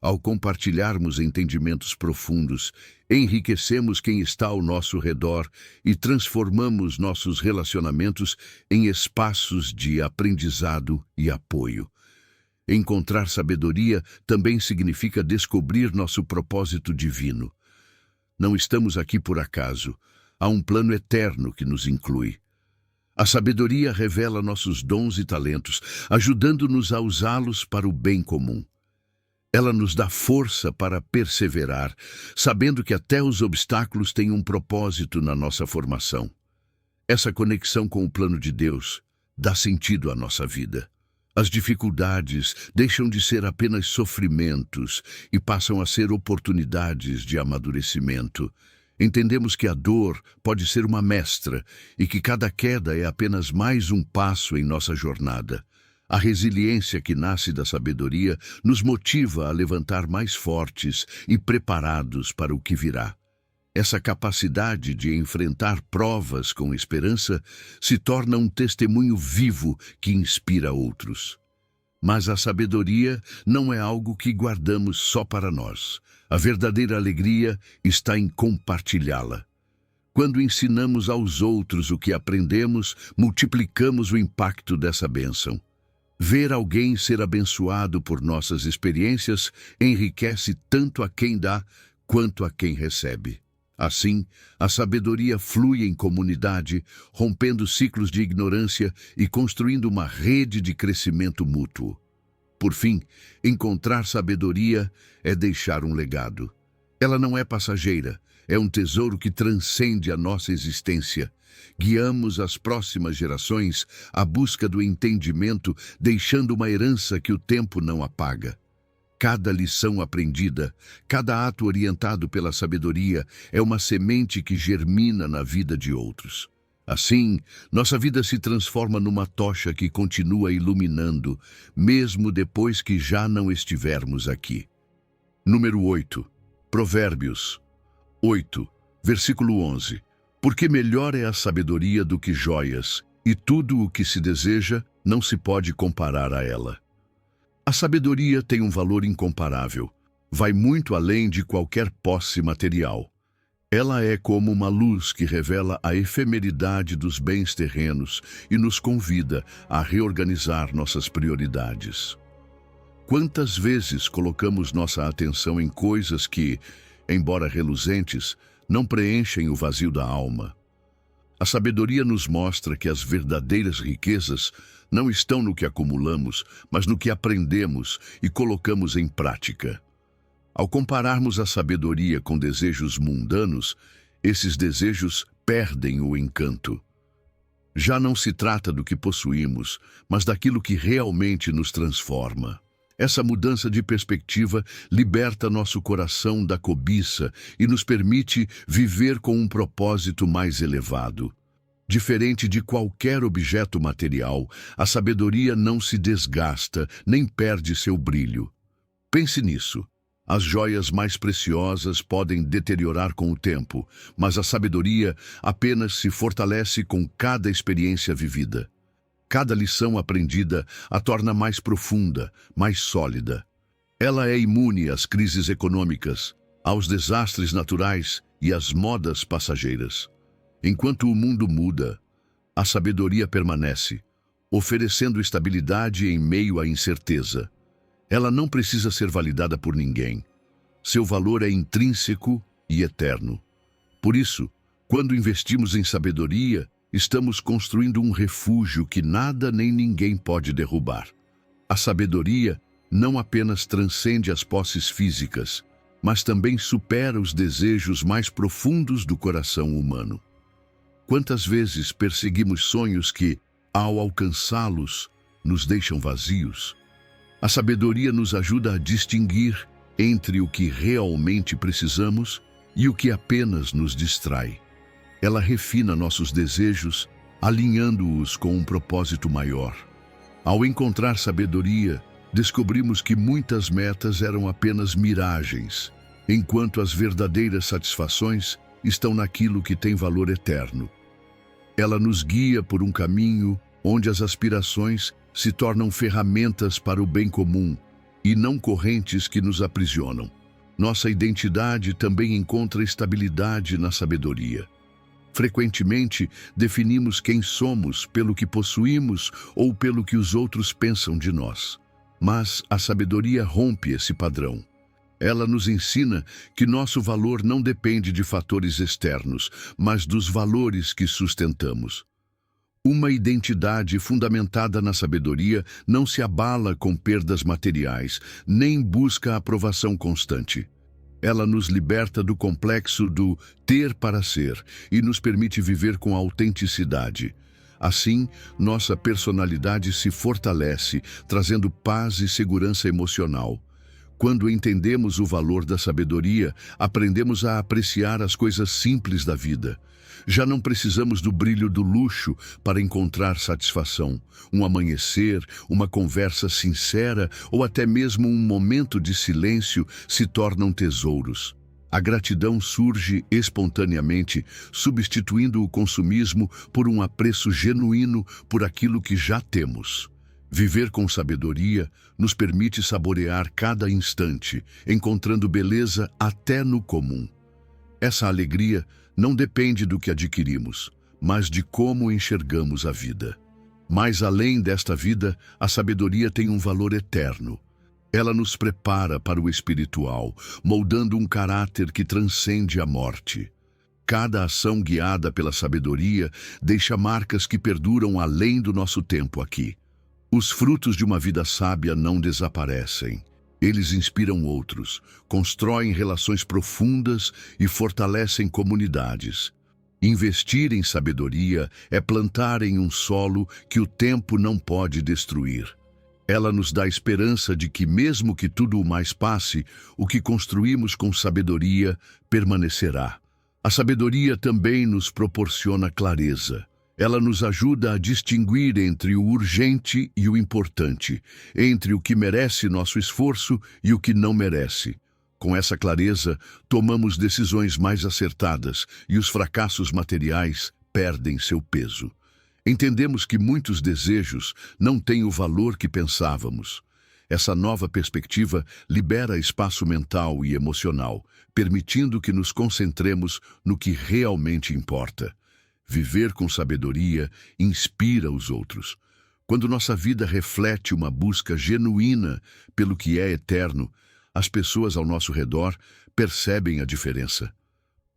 Ao compartilharmos entendimentos profundos, enriquecemos quem está ao nosso redor e transformamos nossos relacionamentos em espaços de aprendizado e apoio. Encontrar sabedoria também significa descobrir nosso propósito divino. Não estamos aqui por acaso. Há um plano eterno que nos inclui. A sabedoria revela nossos dons e talentos, ajudando-nos a usá-los para o bem comum. Ela nos dá força para perseverar, sabendo que até os obstáculos têm um propósito na nossa formação. Essa conexão com o plano de Deus dá sentido à nossa vida. As dificuldades deixam de ser apenas sofrimentos e passam a ser oportunidades de amadurecimento. Entendemos que a dor pode ser uma mestra e que cada queda é apenas mais um passo em nossa jornada. A resiliência que nasce da sabedoria nos motiva a levantar mais fortes e preparados para o que virá. Essa capacidade de enfrentar provas com esperança se torna um testemunho vivo que inspira outros. Mas a sabedoria não é algo que guardamos só para nós. A verdadeira alegria está em compartilhá-la. Quando ensinamos aos outros o que aprendemos, multiplicamos o impacto dessa bênção. Ver alguém ser abençoado por nossas experiências enriquece tanto a quem dá quanto a quem recebe. Assim, a sabedoria flui em comunidade, rompendo ciclos de ignorância e construindo uma rede de crescimento mútuo. Por fim, encontrar sabedoria é deixar um legado. Ela não é passageira, é um tesouro que transcende a nossa existência. Guiamos as próximas gerações à busca do entendimento, deixando uma herança que o tempo não apaga. Cada lição aprendida, cada ato orientado pela sabedoria é uma semente que germina na vida de outros. Assim, nossa vida se transforma numa tocha que continua iluminando, mesmo depois que já não estivermos aqui. Número 8. Provérbios 8, versículo 11. Porque melhor é a sabedoria do que joias, e tudo o que se deseja não se pode comparar a ela. A sabedoria tem um valor incomparável. Vai muito além de qualquer posse material. Ela é como uma luz que revela a efemeridade dos bens terrenos e nos convida a reorganizar nossas prioridades. Quantas vezes colocamos nossa atenção em coisas que, embora reluzentes, não preenchem o vazio da alma? A sabedoria nos mostra que as verdadeiras riquezas não estão no que acumulamos, mas no que aprendemos e colocamos em prática. Ao compararmos a sabedoria com desejos mundanos, esses desejos perdem o encanto. Já não se trata do que possuímos, mas daquilo que realmente nos transforma. Essa mudança de perspectiva liberta nosso coração da cobiça e nos permite viver com um propósito mais elevado. Diferente de qualquer objeto material, a sabedoria não se desgasta nem perde seu brilho. Pense nisso. As joias mais preciosas podem deteriorar com o tempo, mas a sabedoria apenas se fortalece com cada experiência vivida. Cada lição aprendida a torna mais profunda, mais sólida. Ela é imune às crises econômicas, aos desastres naturais e às modas passageiras. Enquanto o mundo muda, a sabedoria permanece, oferecendo estabilidade em meio à incerteza. Ela não precisa ser validada por ninguém. Seu valor é intrínseco e eterno. Por isso, quando investimos em sabedoria, estamos construindo um refúgio que nada nem ninguém pode derrubar. A sabedoria não apenas transcende as posses físicas, mas também supera os desejos mais profundos do coração humano. Quantas vezes perseguimos sonhos que, ao alcançá-los, nos deixam vazios? A sabedoria nos ajuda a distinguir entre o que realmente precisamos e o que apenas nos distrai. Ela refina nossos desejos, alinhando-os com um propósito maior. Ao encontrar sabedoria, descobrimos que muitas metas eram apenas miragens, enquanto as verdadeiras satisfações estão naquilo que tem valor eterno. Ela nos guia por um caminho onde as aspirações se tornam ferramentas para o bem comum e não correntes que nos aprisionam. Nossa identidade também encontra estabilidade na sabedoria. Frequentemente, definimos quem somos pelo que possuímos ou pelo que os outros pensam de nós. Mas a sabedoria rompe esse padrão. Ela nos ensina que nosso valor não depende de fatores externos, mas dos valores que sustentamos. Uma identidade fundamentada na sabedoria não se abala com perdas materiais, nem busca a aprovação constante. Ela nos liberta do complexo do ter para ser e nos permite viver com autenticidade. Assim, nossa personalidade se fortalece, trazendo paz e segurança emocional. Quando entendemos o valor da sabedoria, aprendemos a apreciar as coisas simples da vida. Já não precisamos do brilho do luxo para encontrar satisfação. Um amanhecer, uma conversa sincera ou até mesmo um momento de silêncio se tornam tesouros. A gratidão surge espontaneamente, substituindo o consumismo por um apreço genuíno por aquilo que já temos. Viver com sabedoria nos permite saborear cada instante, encontrando beleza até no comum. Essa alegria não depende do que adquirimos, mas de como enxergamos a vida. Mais além desta vida, a sabedoria tem um valor eterno. Ela nos prepara para o espiritual, moldando um caráter que transcende a morte. Cada ação guiada pela sabedoria deixa marcas que perduram além do nosso tempo aqui. Os frutos de uma vida sábia não desaparecem. Eles inspiram outros, constroem relações profundas e fortalecem comunidades. Investir em sabedoria é plantar em um solo que o tempo não pode destruir. Ela nos dá esperança de que, mesmo que tudo o mais passe, o que construímos com sabedoria permanecerá. A sabedoria também nos proporciona clareza. Ela nos ajuda a distinguir entre o urgente e o importante, entre o que merece nosso esforço e o que não merece. Com essa clareza, tomamos decisões mais acertadas e os fracassos materiais perdem seu peso. Entendemos que muitos desejos não têm o valor que pensávamos. Essa nova perspectiva libera espaço mental e emocional, permitindo que nos concentremos no que realmente importa. Viver com sabedoria inspira os outros. Quando nossa vida reflete uma busca genuína pelo que é eterno, as pessoas ao nosso redor percebem a diferença.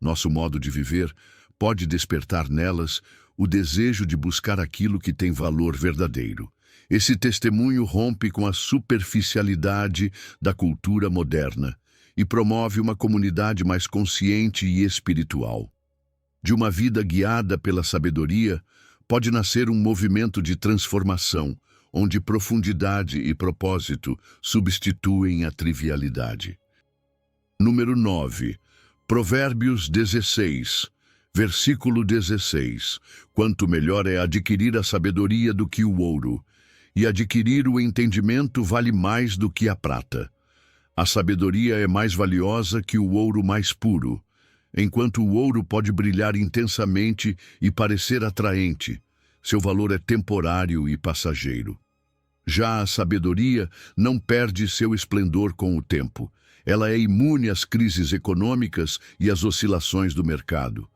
Nosso modo de viver pode despertar nelas o desejo de buscar aquilo que tem valor verdadeiro. Esse testemunho rompe com a superficialidade da cultura moderna e promove uma comunidade mais consciente e espiritual. De uma vida guiada pela sabedoria, pode nascer um movimento de transformação, onde profundidade e propósito substituem a trivialidade. Número 9. Provérbios 16, versículo 16. Quanto melhor é adquirir a sabedoria do que o ouro, e adquirir o entendimento vale mais do que a prata. A sabedoria é mais valiosa que o ouro mais puro. Enquanto o ouro pode brilhar intensamente e parecer atraente, seu valor é temporário e passageiro. Já a sabedoria não perde seu esplendor com o tempo. Ela é imune às crises econômicas e às oscilações do mercado.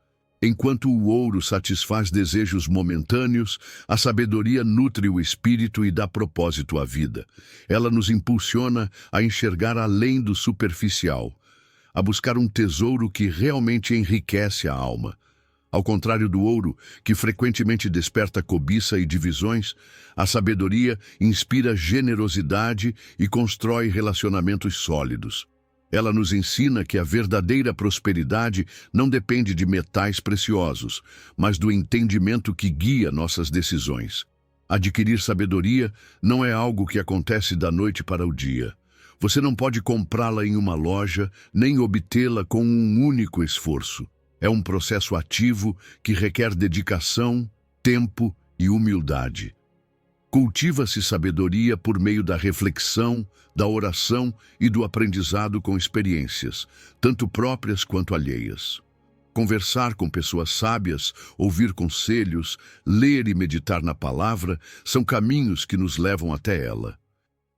Enquanto o ouro satisfaz desejos momentâneos, a sabedoria nutre o espírito e dá propósito à vida. Ela nos impulsiona a enxergar além do superficial, a buscar um tesouro que realmente enriquece a alma. Ao contrário do ouro, que frequentemente desperta cobiça e divisões, a sabedoria inspira generosidade e constrói relacionamentos sólidos. Ela nos ensina que a verdadeira prosperidade não depende de metais preciosos, mas do entendimento que guia nossas decisões. Adquirir sabedoria não é algo que acontece da noite para o dia. Você não pode comprá-la em uma loja, nem obtê-la com um único esforço. É um processo ativo que requer dedicação, tempo e humildade. Cultiva-se sabedoria por meio da reflexão, da oração e do aprendizado com experiências, tanto próprias quanto alheias. Conversar com pessoas sábias, ouvir conselhos, ler e meditar na palavra são caminhos que nos levam até ela.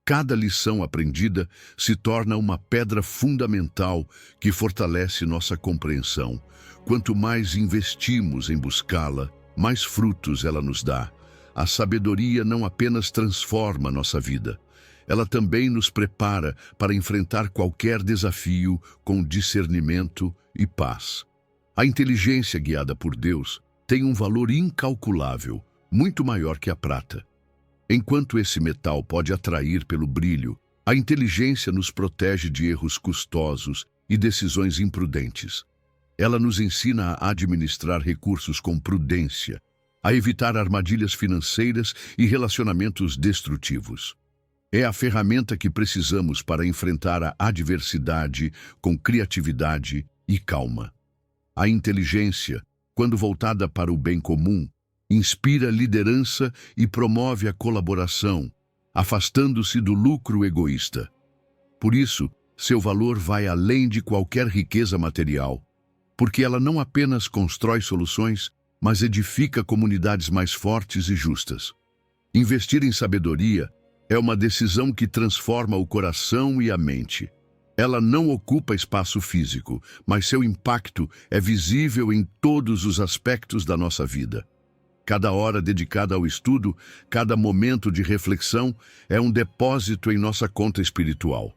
Cada lição aprendida se torna uma pedra fundamental que fortalece nossa compreensão. Quanto mais investimos em buscá-la, mais frutos ela nos dá. A sabedoria não apenas transforma nossa vida, ela também nos prepara para enfrentar qualquer desafio com discernimento e paz. A inteligência guiada por Deus tem um valor incalculável, muito maior que a prata. Enquanto esse metal pode atrair pelo brilho, a inteligência nos protege de erros custosos e decisões imprudentes. Ela nos ensina a administrar recursos com prudência, a evitar armadilhas financeiras e relacionamentos destrutivos. É a ferramenta que precisamos para enfrentar a adversidade com criatividade e calma. A inteligência, quando voltada para o bem comum, inspira liderança e promove a colaboração, afastando-se do lucro egoísta. Por isso, seu valor vai além de qualquer riqueza material, porque ela não apenas constrói soluções, mas edifica comunidades mais fortes e justas. Investir em sabedoria é uma decisão que transforma o coração e a mente. Ela não ocupa espaço físico, mas seu impacto é visível em todos os aspectos da nossa vida. Cada hora dedicada ao estudo, cada momento de reflexão é um depósito em nossa conta espiritual.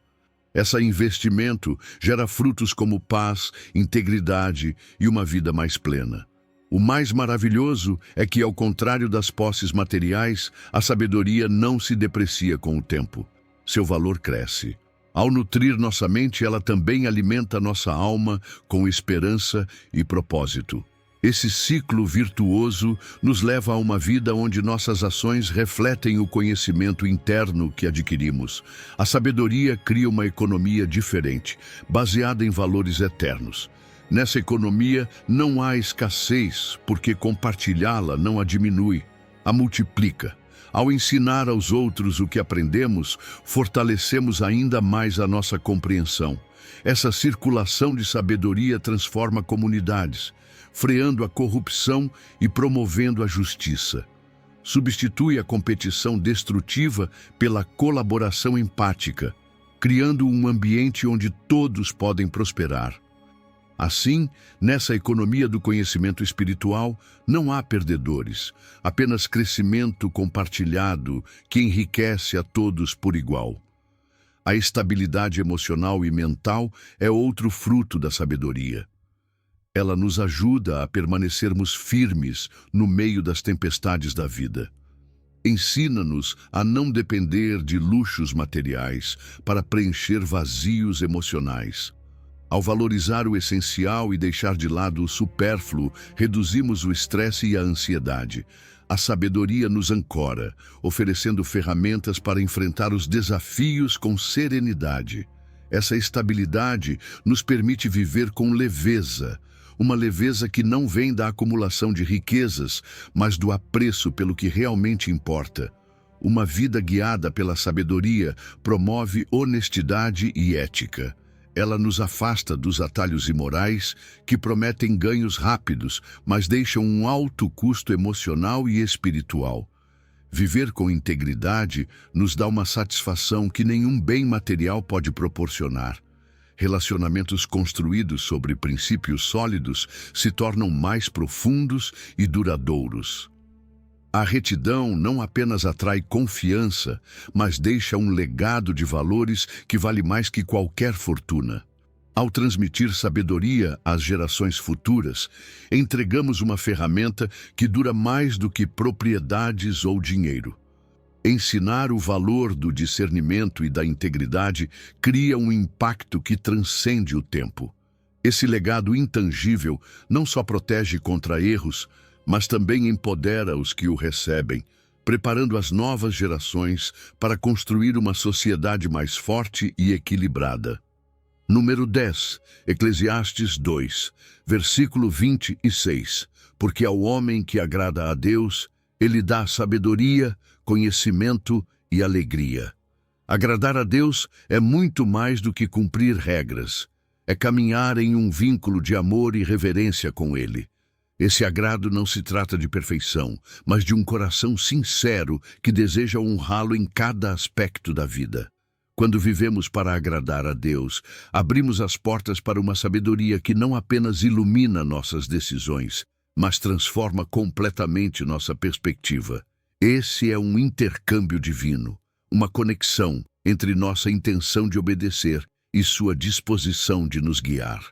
Esse investimento gera frutos como paz, integridade e uma vida mais plena. O mais maravilhoso é que, ao contrário das posses materiais, a sabedoria não se deprecia com o tempo. Seu valor cresce. Ao nutrir nossa mente, ela também alimenta nossa alma com esperança e propósito. Esse ciclo virtuoso nos leva a uma vida onde nossas ações refletem o conhecimento interno que adquirimos. A sabedoria cria uma economia diferente, baseada em valores eternos. Nessa economia não há escassez, porque compartilhá-la não a diminui, a multiplica. Ao ensinar aos outros o que aprendemos, fortalecemos ainda mais a nossa compreensão. Essa circulação de sabedoria transforma comunidades, freando a corrupção e promovendo a justiça. Substitui a competição destrutiva pela colaboração empática, criando um ambiente onde todos podem prosperar. Assim, nessa economia do conhecimento espiritual, não há perdedores, apenas crescimento compartilhado que enriquece a todos por igual. A estabilidade emocional e mental é outro fruto da sabedoria. Ela nos ajuda a permanecermos firmes no meio das tempestades da vida. Ensina-nos a não depender de luxos materiais para preencher vazios emocionais. Ao valorizar o essencial e deixar de lado o supérfluo, reduzimos o estresse e a ansiedade. A sabedoria nos ancora, oferecendo ferramentas para enfrentar os desafios com serenidade. Essa estabilidade nos permite viver com leveza, uma leveza que não vem da acumulação de riquezas, mas do apreço pelo que realmente importa. Uma vida guiada pela sabedoria promove honestidade e ética. Ela nos afasta dos atalhos imorais que prometem ganhos rápidos, mas deixam um alto custo emocional e espiritual. Viver com integridade nos dá uma satisfação que nenhum bem material pode proporcionar. Relacionamentos construídos sobre princípios sólidos se tornam mais profundos e duradouros. A retidão não apenas atrai confiança, mas deixa um legado de valores que vale mais que qualquer fortuna. Ao transmitir sabedoria às gerações futuras, entregamos uma ferramenta que dura mais do que propriedades ou dinheiro. Ensinar o valor do discernimento e da integridade cria um impacto que transcende o tempo. Esse legado intangível não só protege contra erros, mas também empodera os que o recebem, preparando as novas gerações para construir uma sociedade mais forte e equilibrada. Número 10, Eclesiastes 2, versículo 26. Porque ao homem que agrada a Deus, ele dá sabedoria, conhecimento e alegria. Agradar a Deus é muito mais do que cumprir regras. É caminhar em um vínculo de amor e reverência com Ele. Esse agrado não se trata de perfeição, mas de um coração sincero que deseja honrá-lo em cada aspecto da vida. Quando vivemos para agradar a Deus, abrimos as portas para uma sabedoria que não apenas ilumina nossas decisões, mas transforma completamente nossa perspectiva. Esse é um intercâmbio divino, uma conexão entre nossa intenção de obedecer e sua disposição de nos guiar.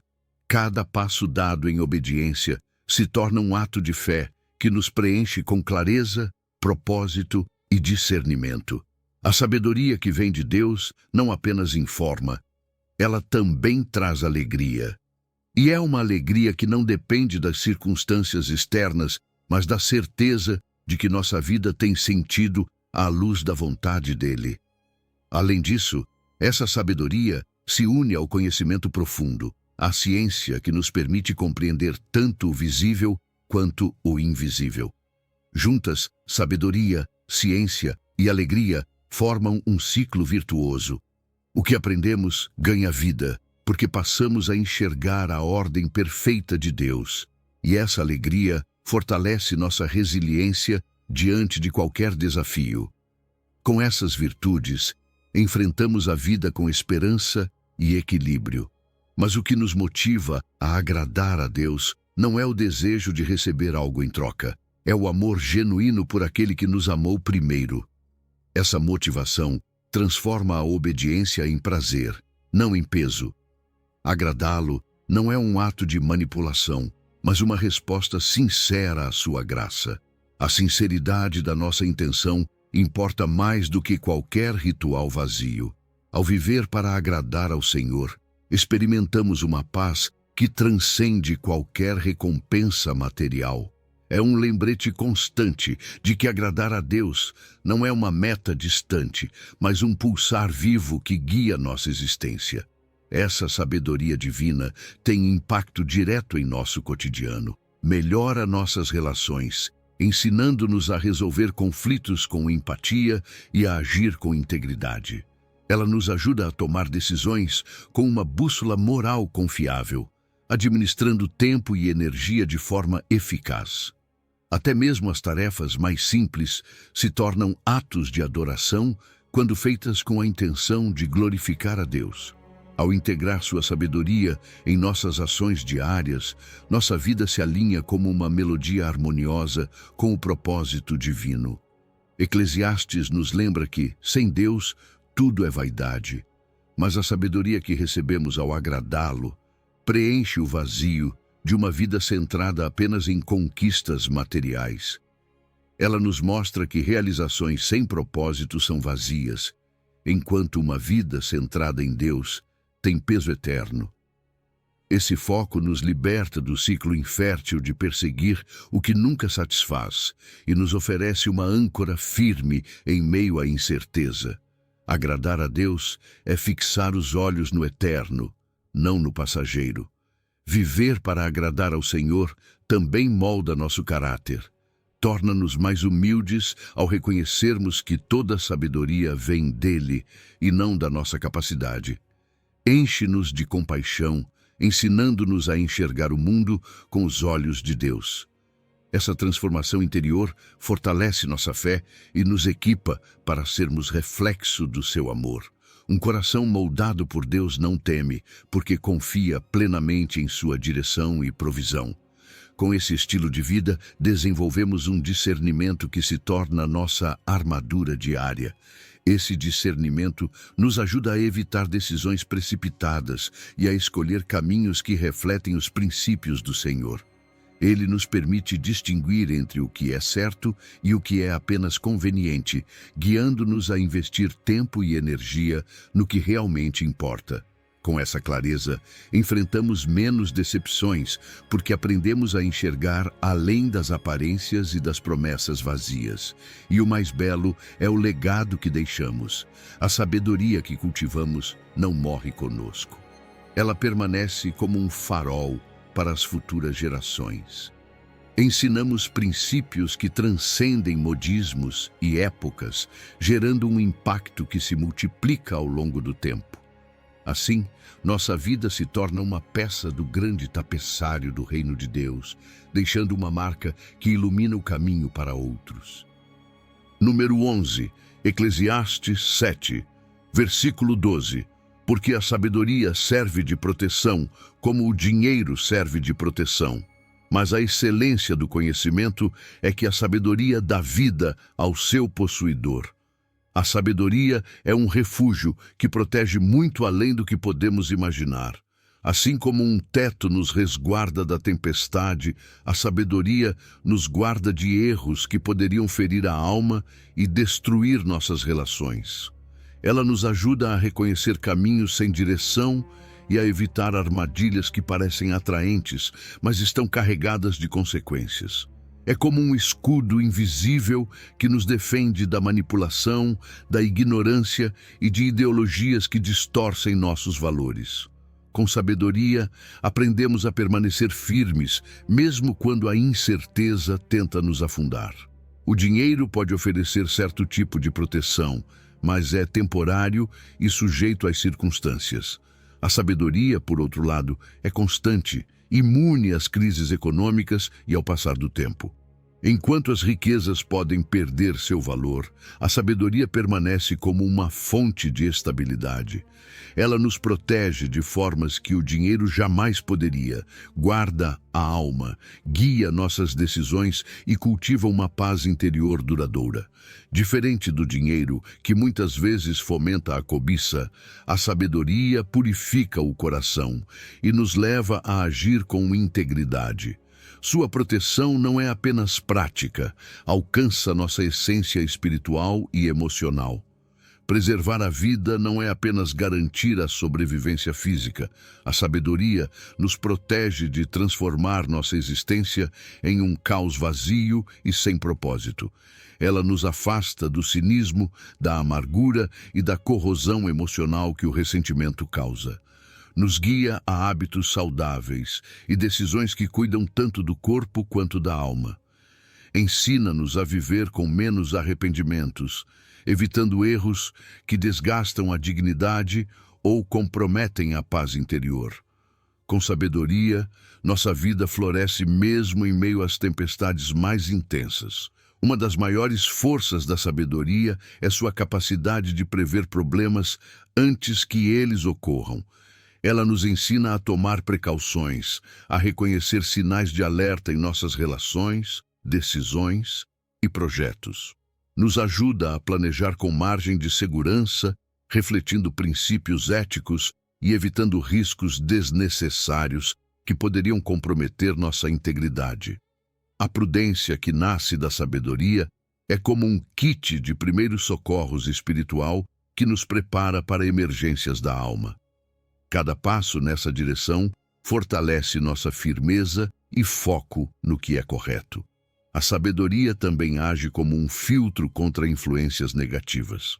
Cada passo dado em obediência se torna um ato de fé que nos preenche com clareza, propósito e discernimento. A sabedoria que vem de Deus não apenas informa, ela também traz alegria. E é uma alegria que não depende das circunstâncias externas, mas da certeza de que nossa vida tem sentido à luz da vontade dele. Além disso, essa sabedoria se une ao conhecimento profundo, à ciência que nos permite compreender tanto o visível quanto o invisível. Juntas, sabedoria, ciência e alegria formam um ciclo virtuoso. O que aprendemos ganha vida, porque passamos a enxergar a ordem perfeita de Deus. E essa alegria fortalece nossa resiliência diante de qualquer desafio. Com essas virtudes, enfrentamos a vida com esperança e equilíbrio. Mas o que nos motiva a agradar a Deus não é o desejo de receber algo em troca, é o amor genuíno por aquele que nos amou primeiro. Essa motivação transforma a obediência em prazer, não em peso. Agradá-lo não é um ato de manipulação, mas uma resposta sincera à sua graça. A sinceridade da nossa intenção importa mais do que qualquer ritual vazio. Ao viver para agradar ao Senhor, experimentamos uma paz que transcende qualquer recompensa material. É um lembrete constante de que agradar a Deus não é uma meta distante, mas um pulsar vivo que guia nossa existência. Essa sabedoria divina tem impacto direto em nosso cotidiano, melhora nossas relações, ensinando-nos a resolver conflitos com empatia e a agir com integridade. Ela nos ajuda a tomar decisões com uma bússola moral confiável, administrando tempo e energia de forma eficaz. Até mesmo as tarefas mais simples se tornam atos de adoração quando feitas com a intenção de glorificar a Deus. Ao integrar sua sabedoria em nossas ações diárias, nossa vida se alinha como uma melodia harmoniosa com o propósito divino. Eclesiastes nos lembra que, sem Deus, tudo é vaidade, mas a sabedoria que recebemos ao agradá-lo preenche o vazio de uma vida centrada apenas em conquistas materiais. Ela nos mostra que realizações sem propósito são vazias, enquanto uma vida centrada em Deus tem peso eterno. Esse foco nos liberta do ciclo infértil de perseguir o que nunca satisfaz e nos oferece uma âncora firme em meio à incerteza. Agradar a Deus é fixar os olhos no eterno, não no passageiro. Viver para agradar ao Senhor também molda nosso caráter. Torna-nos mais humildes ao reconhecermos que toda sabedoria vem dele e não da nossa capacidade. Enche-nos de compaixão, ensinando-nos a enxergar o mundo com os olhos de Deus. Essa transformação interior fortalece nossa fé e nos equipa para sermos reflexo do seu amor. Um coração moldado por Deus não teme, porque confia plenamente em sua direção e provisão. Com esse estilo de vida, desenvolvemos um discernimento que se torna nossa armadura diária. Esse discernimento nos ajuda a evitar decisões precipitadas e a escolher caminhos que refletem os princípios do Senhor. Ele nos permite distinguir entre o que é certo e o que é apenas conveniente, guiando-nos a investir tempo e energia no que realmente importa. Com essa clareza, enfrentamos menos decepções, porque aprendemos a enxergar além das aparências e das promessas vazias. E o mais belo é o legado que deixamos. A sabedoria que cultivamos não morre conosco. Ela permanece como um farol para as futuras gerações. Ensinamos princípios que transcendem modismos e épocas, gerando um impacto que se multiplica ao longo do tempo. Assim, nossa vida se torna uma peça do grande tapeçário do reino de Deus, deixando uma marca que ilumina o caminho para outros. Número 11, Eclesiastes 7, versículo 12. Porque a sabedoria serve de proteção, como o dinheiro serve de proteção. Mas a excelência do conhecimento é que a sabedoria dá vida ao seu possuidor. A sabedoria é um refúgio que protege muito além do que podemos imaginar. Assim como um teto nos resguarda da tempestade, a sabedoria nos guarda de erros que poderiam ferir a alma e destruir nossas relações. Ela nos ajuda a reconhecer caminhos sem direção e a evitar armadilhas que parecem atraentes, mas estão carregadas de consequências. É como um escudo invisível que nos defende da manipulação, da ignorância e de ideologias que distorcem nossos valores. Com sabedoria, aprendemos a permanecer firmes, mesmo quando a incerteza tenta nos afundar. O dinheiro pode oferecer certo tipo de proteção, mas é temporário e sujeito às circunstâncias. A sabedoria, por outro lado, é constante, imune às crises econômicas e ao passar do tempo. Enquanto as riquezas podem perder seu valor, a sabedoria permanece como uma fonte de estabilidade. Ela nos protege de formas que o dinheiro jamais poderia, guarda a alma, guia nossas decisões e cultiva uma paz interior duradoura. Diferente do dinheiro, que muitas vezes fomenta a cobiça, a sabedoria purifica o coração e nos leva a agir com integridade. Sua proteção não é apenas prática, alcança nossa essência espiritual e emocional. Preservar a vida não é apenas garantir a sobrevivência física. A sabedoria nos protege de transformar nossa existência em um caos vazio e sem propósito. Ela nos afasta do cinismo, da amargura e da corrosão emocional que o ressentimento causa. Nos guia a hábitos saudáveis e decisões que cuidam tanto do corpo quanto da alma. Ensina-nos a viver com menos arrependimentos, evitando erros que desgastam a dignidade ou comprometem a paz interior. Com sabedoria, nossa vida floresce mesmo em meio às tempestades mais intensas. Uma das maiores forças da sabedoria é sua capacidade de prever problemas antes que eles ocorram. Ela nos ensina a tomar precauções, a reconhecer sinais de alerta em nossas relações, decisões e projetos. Nos ajuda a planejar com margem de segurança, refletindo princípios éticos e evitando riscos desnecessários que poderiam comprometer nossa integridade. A prudência que nasce da sabedoria é como um kit de primeiros socorros espiritual que nos prepara para emergências da alma. Cada passo nessa direção fortalece nossa firmeza e foco no que é correto. A sabedoria também age como um filtro contra influências negativas.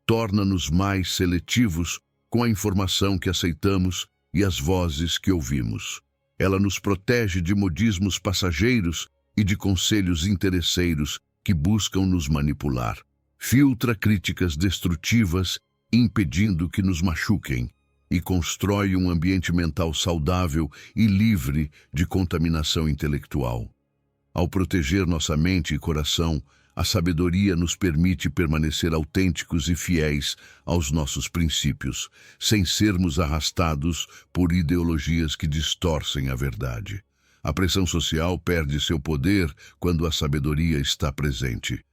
Torna-nos mais seletivos com a informação que aceitamos e as vozes que ouvimos. Ela nos protege de modismos passageiros e de conselhos interesseiros que buscam nos manipular. Filtra críticas destrutivas, impedindo que nos machuquem, e constrói um ambiente mental saudável e livre de contaminação intelectual. Ao proteger nossa mente e coração, a sabedoria nos permite permanecer autênticos e fiéis aos nossos princípios, sem sermos arrastados por ideologias que distorcem a verdade. A pressão social perde seu poder quando a sabedoria está presente.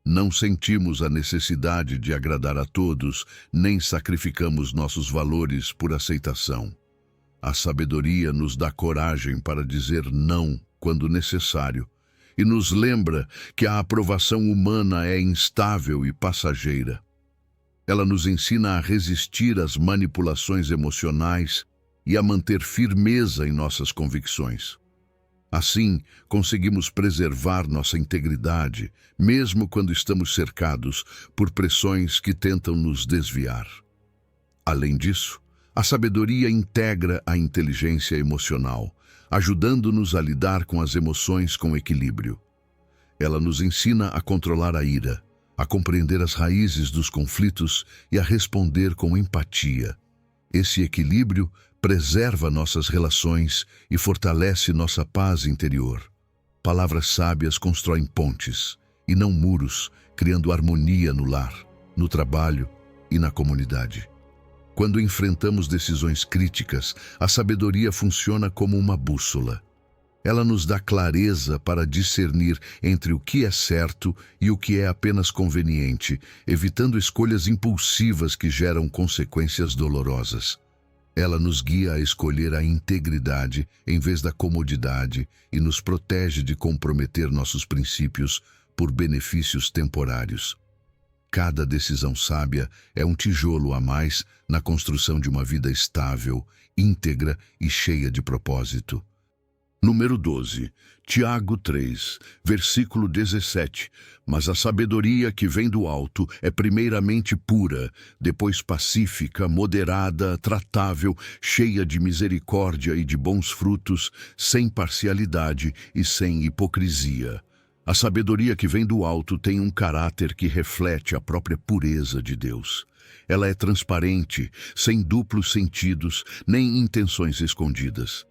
Não sentimos a necessidade de agradar a todos, nem sacrificamos nossos valores por aceitação. A sabedoria nos dá coragem para dizer não quando necessário, e nos lembra que a aprovação humana é instável e passageira. Ela nos ensina a resistir às manipulações emocionais e a manter firmeza em nossas convicções. Assim, conseguimos preservar nossa integridade, mesmo quando estamos cercados por pressões que tentam nos desviar. Além disso, a sabedoria integra a inteligência emocional, ajudando-nos a lidar com as emoções com equilíbrio. Ela nos ensina a controlar a ira, a compreender as raízes dos conflitos e a responder com empatia. Esse equilíbrio preserva nossas relações e fortalece nossa paz interior. Palavras sábias constroem pontes, e não muros, criando harmonia no lar, no trabalho e na comunidade. Quando enfrentamos decisões críticas, a sabedoria funciona como uma bússola. Ela nos dá clareza para discernir entre o que é certo e o que é apenas conveniente, evitando escolhas impulsivas que geram consequências dolorosas. Ela nos guia a escolher a integridade em vez da comodidade e nos protege de comprometer nossos princípios por benefícios temporários. Cada decisão sábia é um tijolo a mais na construção de uma vida estável, íntegra e cheia de propósito. Número 12, Tiago 3, versículo 17. Mas a sabedoria que vem do alto é primeiramente pura, depois pacífica, moderada, tratável, cheia de misericórdia e de bons frutos, sem parcialidade e sem hipocrisia. A sabedoria que vem do alto tem um caráter que reflete a própria pureza de Deus. Ela é transparente, sem duplos sentidos, nem intenções escondidas.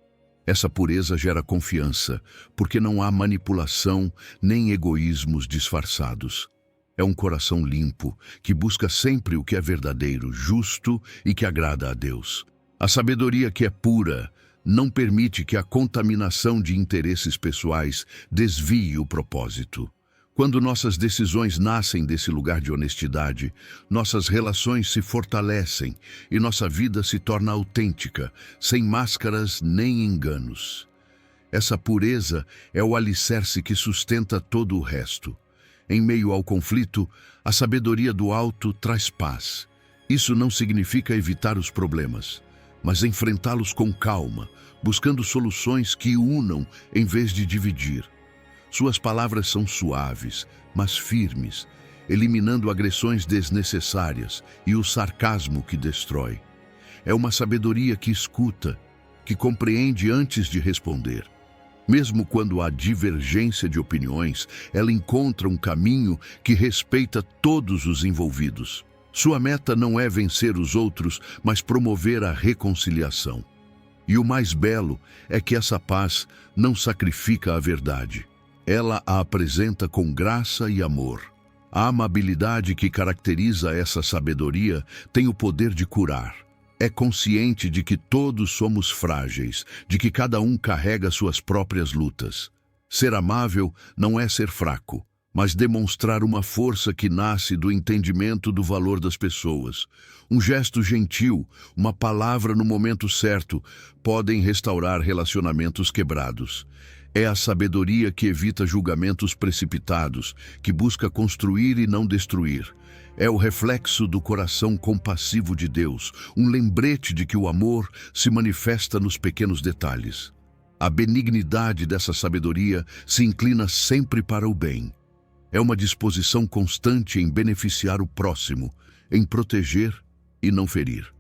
Essa pureza gera confiança, porque não há manipulação nem egoísmos disfarçados. É um coração limpo, que busca sempre o que é verdadeiro, justo e que agrada a Deus. A sabedoria que é pura não permite que a contaminação de interesses pessoais desvie o propósito. Quando nossas decisões nascem desse lugar de honestidade, nossas relações se fortalecem e nossa vida se torna autêntica, sem máscaras nem enganos. Essa pureza é o alicerce que sustenta todo o resto. Em meio ao conflito, a sabedoria do alto traz paz. Isso não significa evitar os problemas, mas enfrentá-los com calma, buscando soluções que unam em vez de dividir. Suas palavras são suaves, mas firmes, eliminando agressões desnecessárias e o sarcasmo que destrói. É uma sabedoria que escuta, que compreende antes de responder. Mesmo quando há divergência de opiniões, ela encontra um caminho que respeita todos os envolvidos. Sua meta não é vencer os outros, mas promover a reconciliação. E o mais belo é que essa paz não sacrifica a verdade. Ela a apresenta com graça e amor. A amabilidade que caracteriza essa sabedoria tem o poder de curar. É consciente de que todos somos frágeis, de que cada um carrega suas próprias lutas. Ser amável não é ser fraco, mas demonstrar uma força que nasce do entendimento do valor das pessoas. Um gesto gentil, uma palavra no momento certo, podem restaurar relacionamentos quebrados. É a sabedoria que evita julgamentos precipitados, que busca construir e não destruir. É o reflexo do coração compassivo de Deus, um lembrete de que o amor se manifesta nos pequenos detalhes. A benignidade dessa sabedoria se inclina sempre para o bem. É uma disposição constante em beneficiar o próximo, em proteger e não ferir.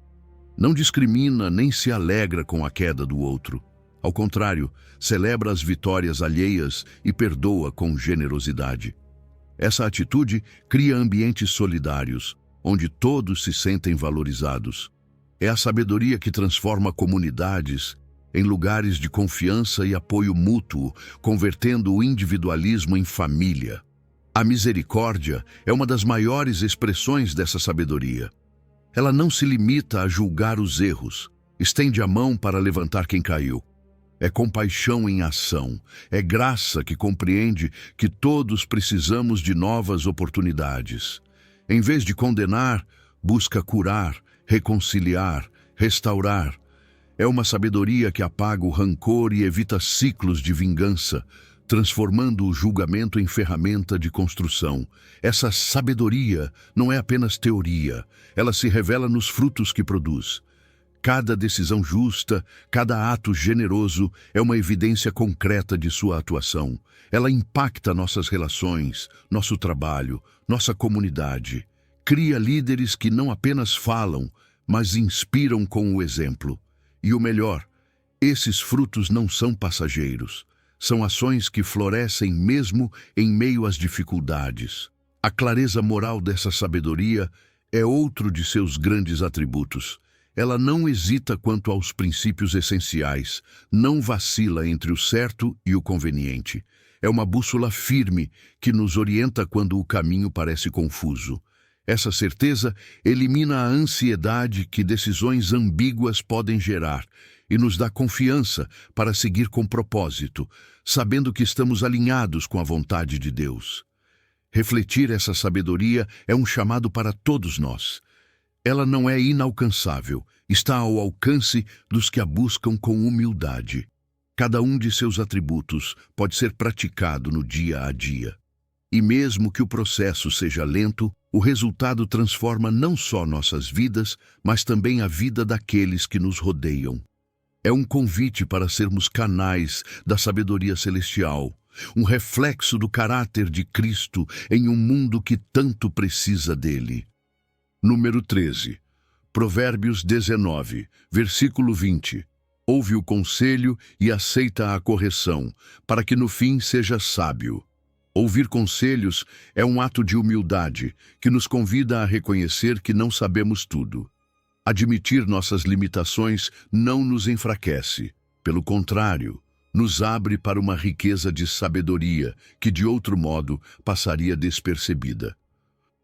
Não discrimina nem se alegra com a queda do outro. Ao contrário, celebra as vitórias alheias e perdoa com generosidade. Essa atitude cria ambientes solidários, onde todos se sentem valorizados. É a sabedoria que transforma comunidades em lugares de confiança e apoio mútuo, convertendo o individualismo em família. A misericórdia é uma das maiores expressões dessa sabedoria. Ela não se limita a julgar os erros, estende a mão para levantar quem caiu. É compaixão em ação, é graça que compreende que todos precisamos de novas oportunidades. Em vez de condenar, busca curar, reconciliar, restaurar. É uma sabedoria que apaga o rancor e evita ciclos de vingança, transformando o julgamento em ferramenta de construção. Essa sabedoria não é apenas teoria, ela se revela nos frutos que produz. Cada decisão justa, cada ato generoso é uma evidência concreta de sua atuação. Ela impacta nossas relações, nosso trabalho, nossa comunidade. Cria líderes que não apenas falam, mas inspiram com o exemplo. E o melhor, esses frutos não são passageiros. São ações que florescem mesmo em meio às dificuldades. A clareza moral dessa sabedoria é outro de seus grandes atributos. Ela não hesita quanto aos princípios essenciais, não vacila entre o certo e o conveniente. É uma bússola firme que nos orienta quando o caminho parece confuso. Essa certeza elimina a ansiedade que decisões ambíguas podem gerar e nos dá confiança para seguir com propósito, sabendo que estamos alinhados com a vontade de Deus. Refletir essa sabedoria é um chamado para todos nós. Ela não é inalcançável, está ao alcance dos que a buscam com humildade. Cada um de seus atributos pode ser praticado no dia a dia. E mesmo que o processo seja lento, o resultado transforma não só nossas vidas, mas também a vida daqueles que nos rodeiam. É um convite para sermos canais da sabedoria celestial, um reflexo do caráter de Cristo em um mundo que tanto precisa dele. Número 13. Provérbios 19, versículo 20. Ouve o conselho e aceita a correção, para que no fim seja sábio. Ouvir conselhos é um ato de humildade que nos convida a reconhecer que não sabemos tudo. Admitir nossas limitações não nos enfraquece. Pelo contrário, nos abre para uma riqueza de sabedoria que, de outro modo, passaria despercebida.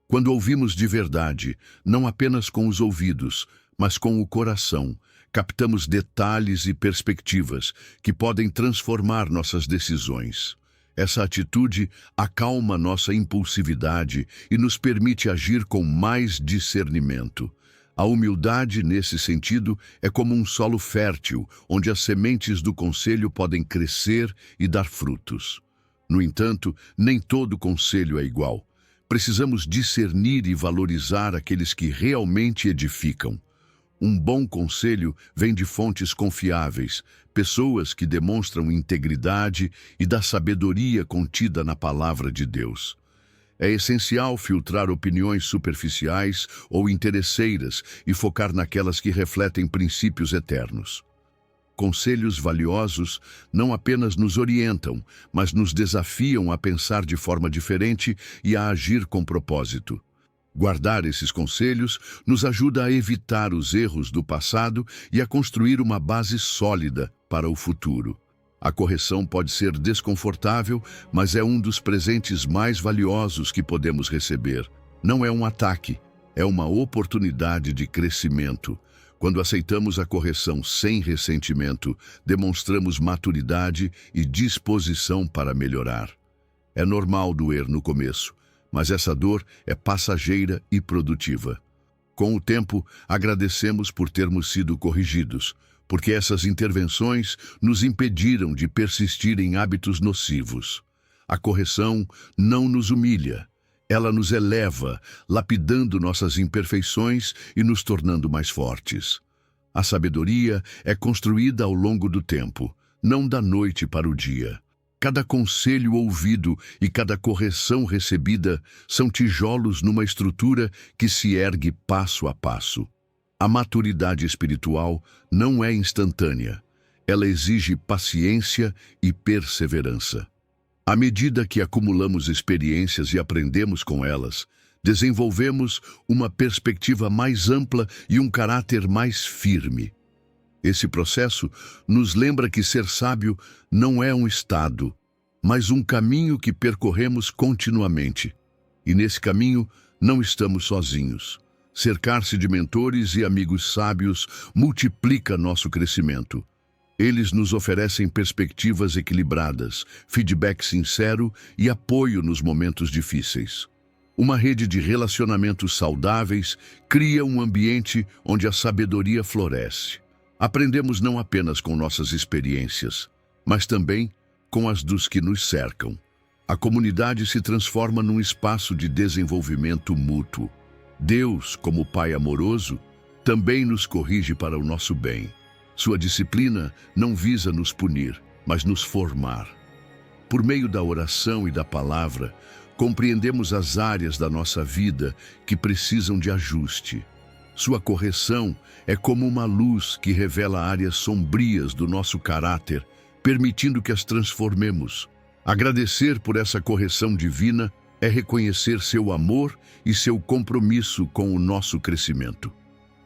Quando ouvimos de verdade, não apenas com os ouvidos, mas com o coração, captamos detalhes e perspectivas que podem transformar nossas decisões. Essa atitude acalma nossa impulsividade e nos permite agir com mais discernimento. A humildade, nesse sentido, é como um solo fértil, onde as sementes do conselho podem crescer e dar frutos. No entanto, nem todo conselho é igual. Precisamos discernir e valorizar aqueles que realmente edificam. Um bom conselho vem de fontes confiáveis, pessoas que demonstram integridade e da sabedoria contida na palavra de Deus. É essencial filtrar opiniões superficiais ou interesseiras e focar naquelas que refletem princípios eternos. Conselhos valiosos não apenas nos orientam, mas nos desafiam a pensar de forma diferente e a agir com propósito. Guardar esses conselhos nos ajuda a evitar os erros do passado e a construir uma base sólida para o futuro. A correção pode ser desconfortável, mas é um dos presentes mais valiosos que podemos receber. Não é um ataque, é uma oportunidade de crescimento. Quando aceitamos a correção sem ressentimento, demonstramos maturidade e disposição para melhorar. É normal doer no começo, mas essa dor é passageira e produtiva. Com o tempo, agradecemos por termos sido corrigidos, porque essas intervenções nos impediram de persistir em hábitos nocivos. A correção não nos humilha, ela nos eleva, lapidando nossas imperfeições e nos tornando mais fortes. A sabedoria é construída ao longo do tempo, não da noite para o dia. Cada conselho ouvido e cada correção recebida são tijolos numa estrutura que se ergue passo a passo. A maturidade espiritual não é instantânea. Ela exige paciência e perseverança. À medida que acumulamos experiências e aprendemos com elas, desenvolvemos uma perspectiva mais ampla e um caráter mais firme. Esse processo nos lembra que ser sábio não é um estado, mas um caminho que percorremos continuamente. E nesse caminho não estamos sozinhos. Cercar-se de mentores e amigos sábios multiplica nosso crescimento. Eles nos oferecem perspectivas equilibradas, feedback sincero e apoio nos momentos difíceis. Uma rede de relacionamentos saudáveis cria um ambiente onde a sabedoria floresce. Aprendemos não apenas com nossas experiências, mas também com as dos que nos cercam. A comunidade se transforma num espaço de desenvolvimento mútuo. Deus, como Pai amoroso, também nos corrige para o nosso bem. Sua disciplina não visa nos punir, mas nos formar. Por meio da oração e da palavra, compreendemos as áreas da nossa vida que precisam de ajuste. Sua correção é como uma luz que revela áreas sombrias do nosso caráter, permitindo que as transformemos. Agradecer por essa correção divina é reconhecer seu amor e seu compromisso com o nosso crescimento.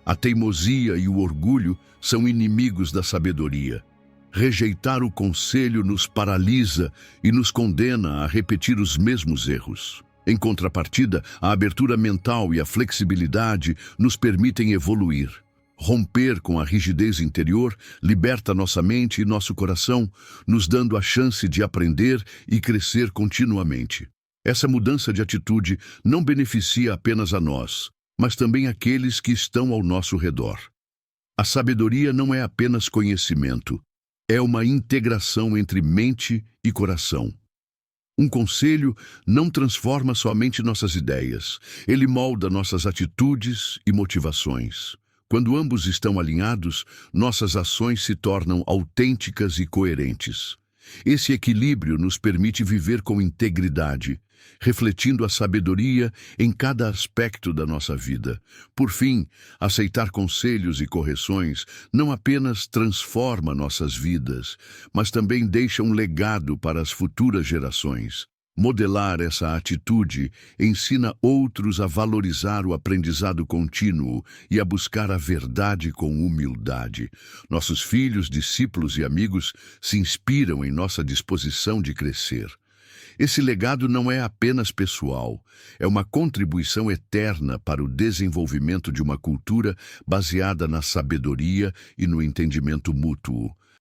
A teimosia e o orgulho são inimigos da sabedoria. Rejeitar o conselho nos paralisa e nos condena a repetir os mesmos erros. Em contrapartida, a abertura mental e a flexibilidade nos permitem evoluir. Romper com a rigidez interior liberta nossa mente e nosso coração, nos dando a chance de aprender e crescer continuamente. Essa mudança de atitude não beneficia apenas a nós, mas também aqueles que estão ao nosso redor. A sabedoria não é apenas conhecimento, é uma integração entre mente e coração. Um conselho não transforma somente nossas ideias, ele molda nossas atitudes e motivações. Quando ambos estão alinhados, nossas ações se tornam autênticas e coerentes. Esse equilíbrio nos permite viver com integridade, refletindo a sabedoria em cada aspecto da nossa vida. Por fim, aceitar conselhos e correções não apenas transforma nossas vidas, mas também deixa um legado para as futuras gerações. Modelar essa atitude ensina outros a valorizar o aprendizado contínuo e a buscar a verdade com humildade. Nossos filhos, discípulos e amigos se inspiram em nossa disposição de crescer. Esse legado não é apenas pessoal, é uma contribuição eterna para o desenvolvimento de uma cultura baseada na sabedoria e no entendimento mútuo.